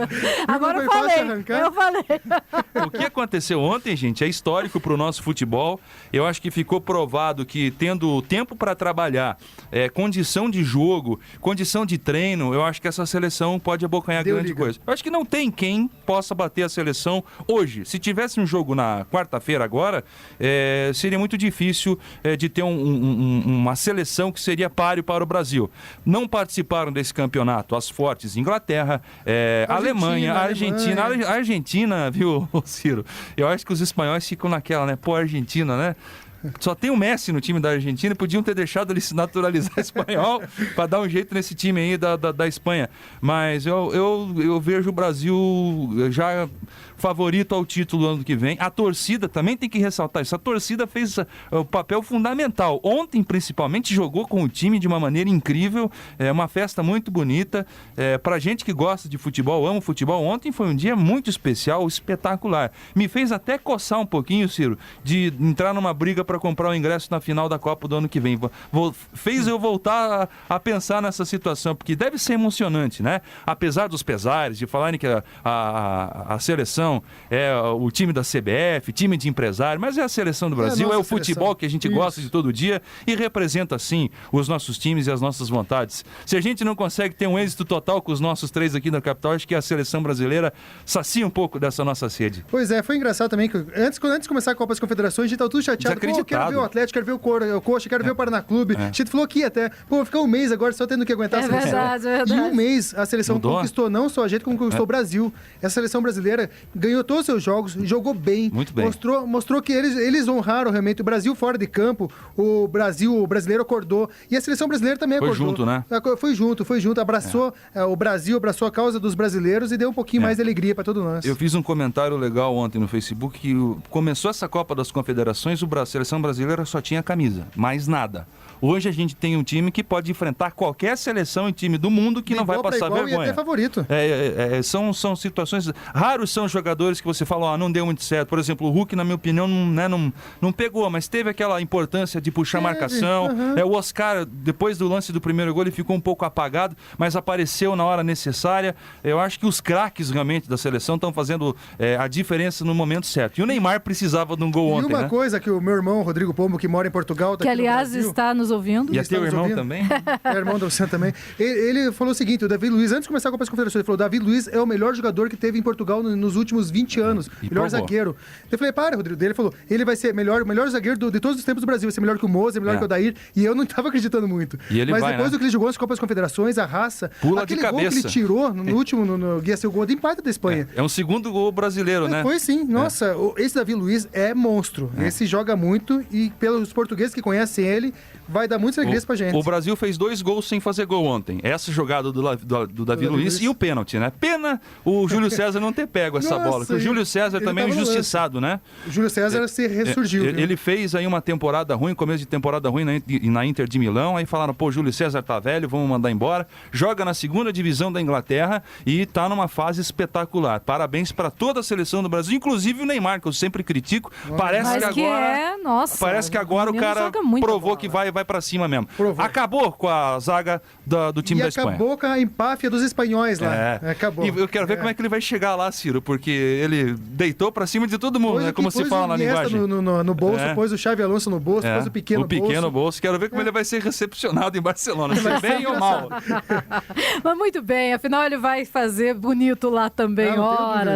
Agora eu falei. O que aconteceu ontem, gente, é histórico para o nosso futebol. Eu acho que ficou provado que, tendo tempo para trabalhar, condição de jogo, condição de treino, eu acho que essa seleção pode abocanhar grande coisa. Eu acho que não tem quem possa bater a seleção hoje. Se tivesse um jogo na quarta-feira agora, seria muito difícil de ter uma seleção que seria páreo para o Brasil. Não participaram desse campeonato as fortes Inglaterra, Alemanha, Argentina. A Argentina, viu, Ciro? Eu acho que os espanhóis ficam naquela, né? Pô, Argentina, né? Só tem o Messi no time da Argentina, podiam ter deixado ele se naturalizar espanhol para dar um jeito nesse time aí da Espanha. Mas eu vejo o Brasil já favorito ao título ano que vem. A torcida também tem que ressaltar isso. A torcida fez o papel fundamental. Ontem, principalmente, jogou com o time de uma maneira incrível. É uma festa muito bonita. Pra gente que gosta de futebol, ama o futebol, ontem foi um dia muito especial, espetacular. Me fez até coçar um pouquinho, Ciro, de entrar numa briga para comprar o ingresso na final da Copa do ano que vem. Fez eu voltar a pensar nessa situação, porque deve ser emocionante, né? Apesar dos pesares, de falarem que a seleção é o time da CBF, time de empresário, mas é a seleção do Brasil, é o futebol que a gente gosta de todo dia e representa, sim, os nossos times e as nossas vontades. Se a gente não consegue ter um êxito total com os nossos 3 aqui na capital, acho que a seleção brasileira sacia um pouco dessa nossa sede. Pois foi engraçado também que antes de começar a Copa das Confederações, a gente tava tudo chateado. Pô, quero ver o Atlético, quero ver o Coxa, quero ver o Paraná Clube. A gente falou aqui até, ficar um mês agora só tendo que aguentar a seleção. Verdade. Em um mês, a seleção conquistou não só a gente, como conquistou o Brasil. Essa seleção brasileira ganhou todos os seus jogos, jogou bem. Muito bem. Mostrou que eles honraram realmente o Brasil fora de campo, o brasileiro acordou. E a seleção brasileira também acordou. Foi junto, né? Foi junto, abraçou o Brasil, abraçou a causa dos brasileiros e deu um pouquinho mais de alegria para todos nós. Eu fiz um comentário legal ontem no Facebook que começou essa Copa das Confederações, a seleção brasileira só tinha camisa, mais nada. Hoje a gente tem um time que pode enfrentar qualquer seleção e time do mundo que não vai passar vergonha. E até favorito. São situações... Raros são os jogadores que você fala, não deu muito certo. Por exemplo, o Hulk, na minha opinião, não pegou, mas teve aquela importância de puxar marcação. O Oscar, depois do lance do primeiro gol, ele ficou um pouco apagado, mas apareceu na hora necessária. Eu acho que os craques realmente da seleção estão fazendo a diferença no momento certo. E o Neymar precisava de um gol ontem. E uma coisa que o meu irmão irmão, Rodrigo Pombo, que mora em Portugal. Tá que, aqui aliás, está nos ouvindo. E teu irmão também? É irmão do Luciano também. Ele falou o seguinte, o David Luiz, antes de começar a Copa das Confederações, ele falou, David Luiz é o melhor jogador que teve em Portugal nos últimos 20 anos. Melhor zagueiro. Eu falei, para, Rodrigo. Ele falou, ele vai ser o melhor zagueiro de todos os tempos do Brasil. Vai ser melhor que o Moser, melhor que o Dair. E eu não estava acreditando muito. Mas depois do que ele jogou nas Copas das Confederações, a raça, pula aquele de cabeça. gol que ele tirou no último, ia ser o gol de empate da Espanha. É um segundo gol brasileiro, né? Foi sim. Nossa, esse David Luiz é monstro. Esse joga muito e pelos portugueses que conhecem ele, vai dar muitas alegrias pra gente. O Brasil fez 2 gols sem fazer gol ontem. Essa jogada do Davi Luiz e o pênalti, né? Pena o Júlio César não ter pego essa bola. Porque o Júlio César também é injustiçado, né? O Júlio César se ressurgiu. Ele fez aí uma temporada ruim, começo de temporada ruim na Inter de Milão. Aí falaram, pô, o Júlio César tá velho, vamos mandar embora. Joga na 2ª divisão da Inglaterra e tá numa fase espetacular. Parabéns pra toda a seleção do Brasil, inclusive o Neymar, que eu sempre critico. Parece que agora o cara provou que vai pra cima mesmo. Acabou com a zaga do time da Espanha. Acabou com a empáfia dos espanhóis lá. Acabou. E eu quero ver como é que ele vai chegar lá, Ciro, porque ele deitou pra cima de todo mundo, né? Como se fala na linguagem. No bolso, pôs o Xavi Alonso no bolso, pôs o pequeno bolso. Quero ver como ele vai ser recepcionado em Barcelona, se bem ou mal. Mas muito bem, afinal ele vai fazer bonito lá também,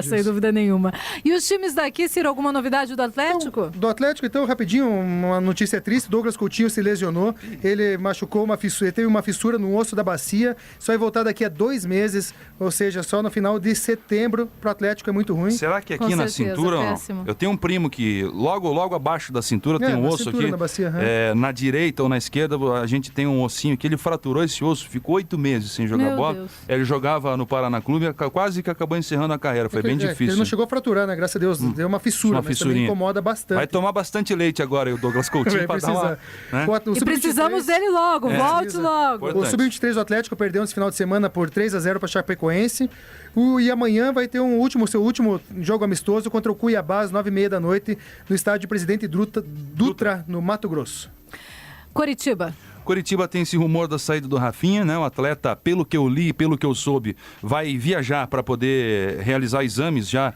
sem dúvida nenhuma. E os times daqui, Ciro, alguma novidade do Atlético? Do Atlético, então, rapidinho, uma notícia triste, Douglas Coutinho se lesionou, ele machucou ele teve uma fissura no osso da bacia, só vai voltar daqui a 2 meses, ou seja, só no final de setembro, pro Atlético é muito ruim. Será que aqui na cintura, eu tenho um primo que logo abaixo da cintura tem um osso aqui, na bacia, na direita ou na esquerda, a gente tem um ossinho que ele fraturou esse osso, ficou 8 meses sem jogar bola. Deus. Ele jogava no Paraná Clube, quase que acabou encerrando a carreira, foi bem difícil. Ele não chegou a fraturar, né? Graças a Deus, deu uma fissura, mas também incomoda bastante. Vai tomar bastante leite agora, o Douglas Coutinho, para dar uma... Né? E precisamos dele logo, volte logo. O Sub-23 do Atlético perdeu esse final de semana por 3-0 para Chapecoense. E amanhã vai ter seu último jogo amistoso contra o Cuiabá às 9h30 da noite no estádio Presidente Dutra, no Mato Grosso. Coritiba tem esse rumor da saída do Rafinha, né? O atleta, pelo que eu li, pelo que eu soube, vai viajar para poder realizar exames já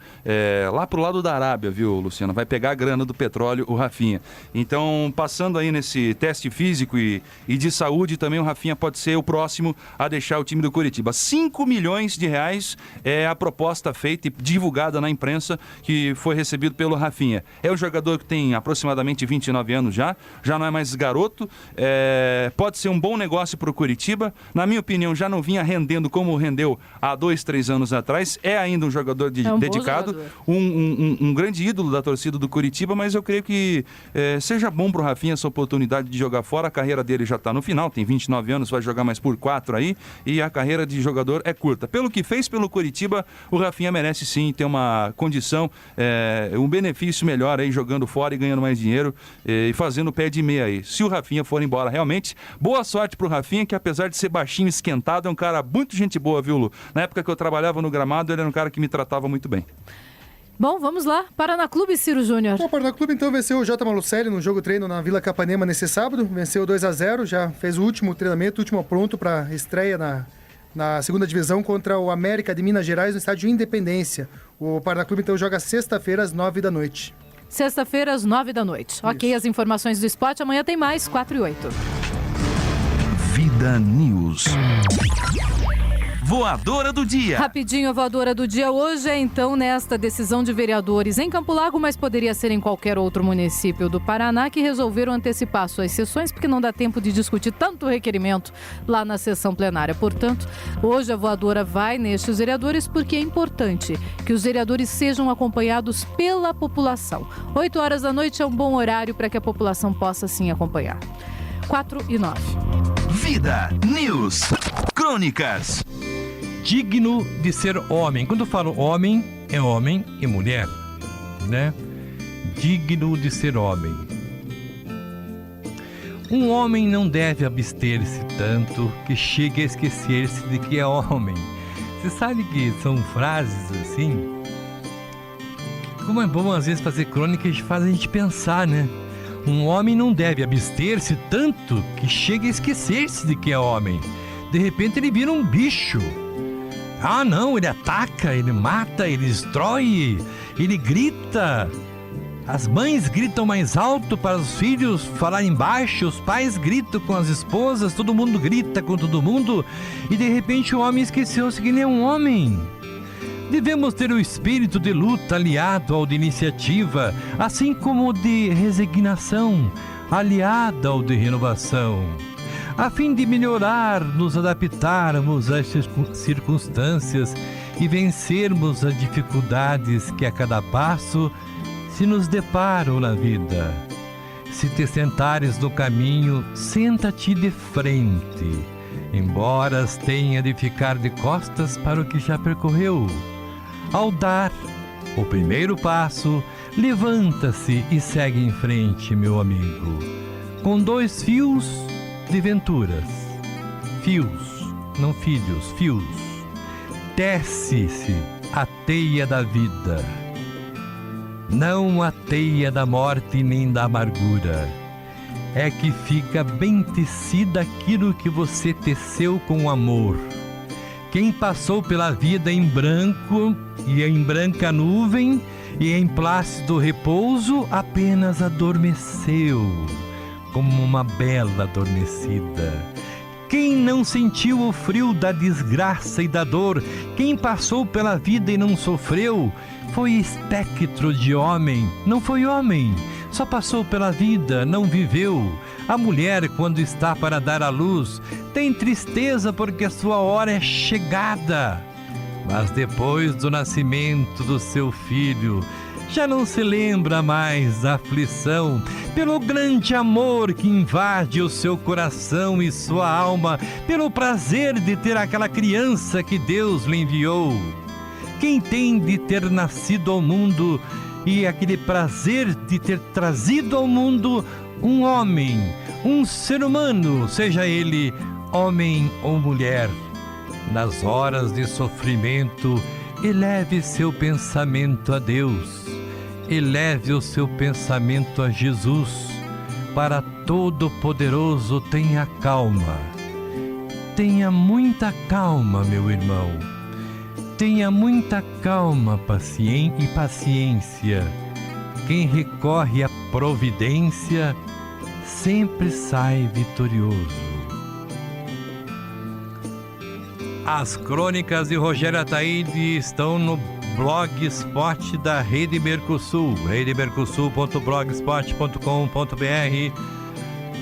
lá pro lado da Arábia, viu, Luciano? Vai pegar a grana do petróleo, o Rafinha. Então, passando aí nesse teste físico e de saúde, também o Rafinha pode ser o próximo a deixar o time do Coritiba. 5 milhões de reais é a proposta feita e divulgada na imprensa que foi recebido pelo Rafinha. É um jogador que tem aproximadamente 29 anos já não é mais garoto, pode ser um bom negócio para o Coritiba. Na minha opinião, já não vinha rendendo como rendeu há 2-3 anos atrás. É ainda um jogador dedicado, um grande ídolo da torcida do Coritiba, mas eu creio que seja bom para o Rafinha essa oportunidade de jogar fora. A carreira dele já está no final, tem 29 anos, vai jogar mais por 4 aí, e a carreira de jogador é curta. Pelo que fez pelo Coritiba, o Rafinha merece sim ter uma condição, um benefício melhor aí, jogando fora e ganhando mais dinheiro e fazendo pé de meia aí. Se o Rafinha for embora realmente, boa sorte pro Rafinha, que apesar de ser baixinho, esquentado, é um cara muito gente boa, viu, Lu? Na época que eu trabalhava no gramado, ele era um cara que me tratava muito bem. Bom, vamos lá. Paraná Clube, Ciro Júnior. O Paraná Clube, então, venceu o J. Malucelli no jogo treino na Vila Capanema nesse sábado. Venceu 2-0, já fez o último treinamento, o último pronto para estreia na segunda divisão contra o América de Minas Gerais no estádio Independência. O Paraná Clube, então, joga sexta-feira às 9h. Sexta-feira às 9h. Ok, as informações do esporte. Amanhã tem mais, 4h08. Vida News. Voadora do dia. Rapidinho, a voadora do dia hoje é então nesta decisão de vereadores em Campo Largo, mas poderia ser em qualquer outro município do Paraná, que resolveram antecipar suas sessões porque não dá tempo de discutir tanto requerimento lá na sessão plenária. Portanto, hoje a voadora vai nestes vereadores porque é importante que os vereadores sejam acompanhados pela população. 8h da noite é um bom horário para que a população possa sim acompanhar. 4h09. Vida News. Crônicas. Digno de ser homem. Quando eu falo homem, é homem e mulher, né? Digno de ser homem. Um homem não deve abster-se tanto que chegue a esquecer-se de que é homem. Você sabe que são frases assim? Como é bom às vezes fazer crônicas, faz a gente pensar, né? Um homem não deve abster-se tanto que chegue a esquecer-se de que é homem. De repente ele vira um bicho. Ah, não, ele ataca, ele mata, ele destrói, ele grita. As mães gritam mais alto para os filhos falarem baixo, os pais gritam com as esposas, todo mundo grita com todo mundo e de repente o homem esqueceu-se que ele é um homem. Devemos ter o espírito de luta aliado ao de iniciativa, assim como o de resignação aliado ao de renovação, a fim de melhorar, nos adaptarmos às circunstâncias e vencermos as dificuldades que a cada passo se nos deparam na vida. Se te sentares no caminho, senta-te de frente, embora tenha de ficar de costas para o que já percorreu. Ao dar o primeiro passo, levanta-se e segue em frente, meu amigo, com 2 fios de venturas. Fios, não filhos, fios. Tece-se a teia da vida, não a teia da morte nem da amargura. É que fica bem tecida aquilo que você teceu com amor. Quem passou pela vida em branco e em branca nuvem e em plácido repouso apenas adormeceu, como uma bela adormecida. Quem não sentiu o frio da desgraça e da dor, quem passou pela vida e não sofreu, foi espectro de homem, não foi homem, só passou pela vida, não viveu. A mulher, quando está para dar à luz, tem tristeza porque a sua hora é chegada. Mas depois do nascimento do seu filho, já não se lembra mais da aflição, pelo grande amor que invade o seu coração e sua alma, pelo prazer de ter aquela criança que Deus lhe enviou. Quem tem de ter nascido ao mundo e aquele prazer de ter trazido ao mundo um homem, um ser humano, seja ele homem ou mulher. Nas horas de sofrimento, eleve seu pensamento a Deus. Eleve o seu pensamento a Jesus. Para Todo-Poderoso, tenha calma. Tenha muita calma, meu irmão. Tenha muita calma e paciência. Quem recorre à providência sempre sai vitorioso. As crônicas de Rogério Ataíde estão no Blogspot da Rede Mercosul, redemercosul.blogspot.com.br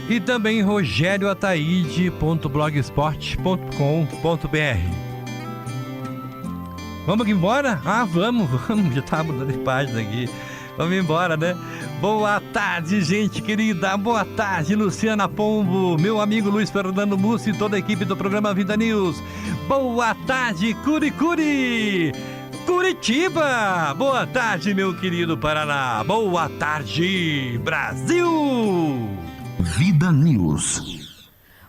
e também rogérioataíde.blogspot.com.br. Vamos embora? Vamos, já tá mudando de página aqui. Vamos embora, né? Boa tarde, gente querida. Boa tarde, Luciana Pombo, meu amigo Luiz Fernando Mussi e toda a equipe do programa Vida News. Boa tarde, Curicuri! Curitiba! Boa tarde, meu querido Paraná! Boa tarde, Brasil! Vida News.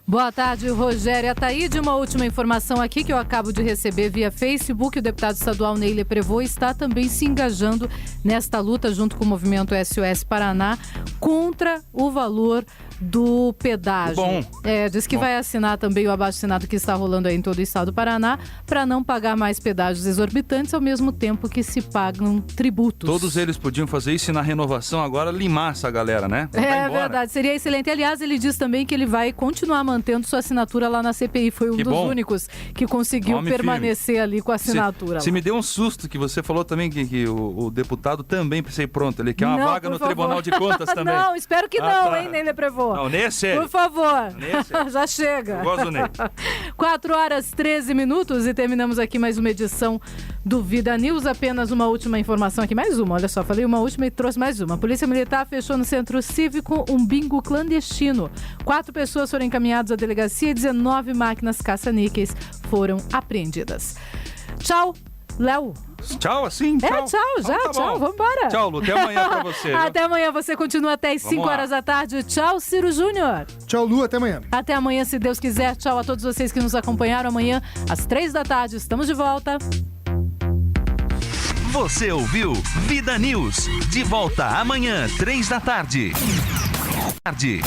Boa tarde, Rogério Ataíde. Uma última informação aqui que eu acabo de receber via Facebook. O deputado estadual Ney Leprevaux está também se engajando nesta luta junto com o movimento SOS Paraná contra o valor do pedágio. Bom. Diz que vai assinar também o abaixo-assinado que está rolando aí em todo o estado do Paraná para não pagar mais pedágios exorbitantes ao mesmo tempo que se pagam tributos. Todos eles podiam fazer isso e na renovação agora limar essa galera, né? É verdade, seria excelente. Aliás, ele diz também que ele vai continuar mantendo sua assinatura lá na CPI. Foi um dos únicos que conseguiu permanecer ali com a assinatura. Você me deu um susto que você falou também que o deputado também, pensei, pronto, ele quer uma vaga no Tribunal de Contas também. Não, espero que não, hein, Ney Leprevaux. Não, Ney é sério. Por favor, já chega. Eu gosto do Ney. 4h13 e terminamos aqui mais uma edição do Vida News. Apenas uma última informação aqui, mais uma, olha só, falei uma última e trouxe mais uma. A Polícia Militar fechou no Centro Cívico um bingo clandestino. 4 pessoas foram encaminhadas à delegacia e 19 máquinas caça-níqueis foram apreendidas. Tchau, Léo. Tchau, assim? Tchau. Tchau, já, tá tchau, vamos embora. Tchau, Lu, até amanhã pra você. Até amanhã, você continua até as 5 horas da tarde. Tchau, Ciro Júnior. Tchau, Lu, até amanhã. Até amanhã, se Deus quiser. Tchau a todos vocês que nos acompanharam. Amanhã, às 3 da tarde, estamos de volta. Você ouviu Vida News. De volta amanhã, 3 da tarde. Tarde.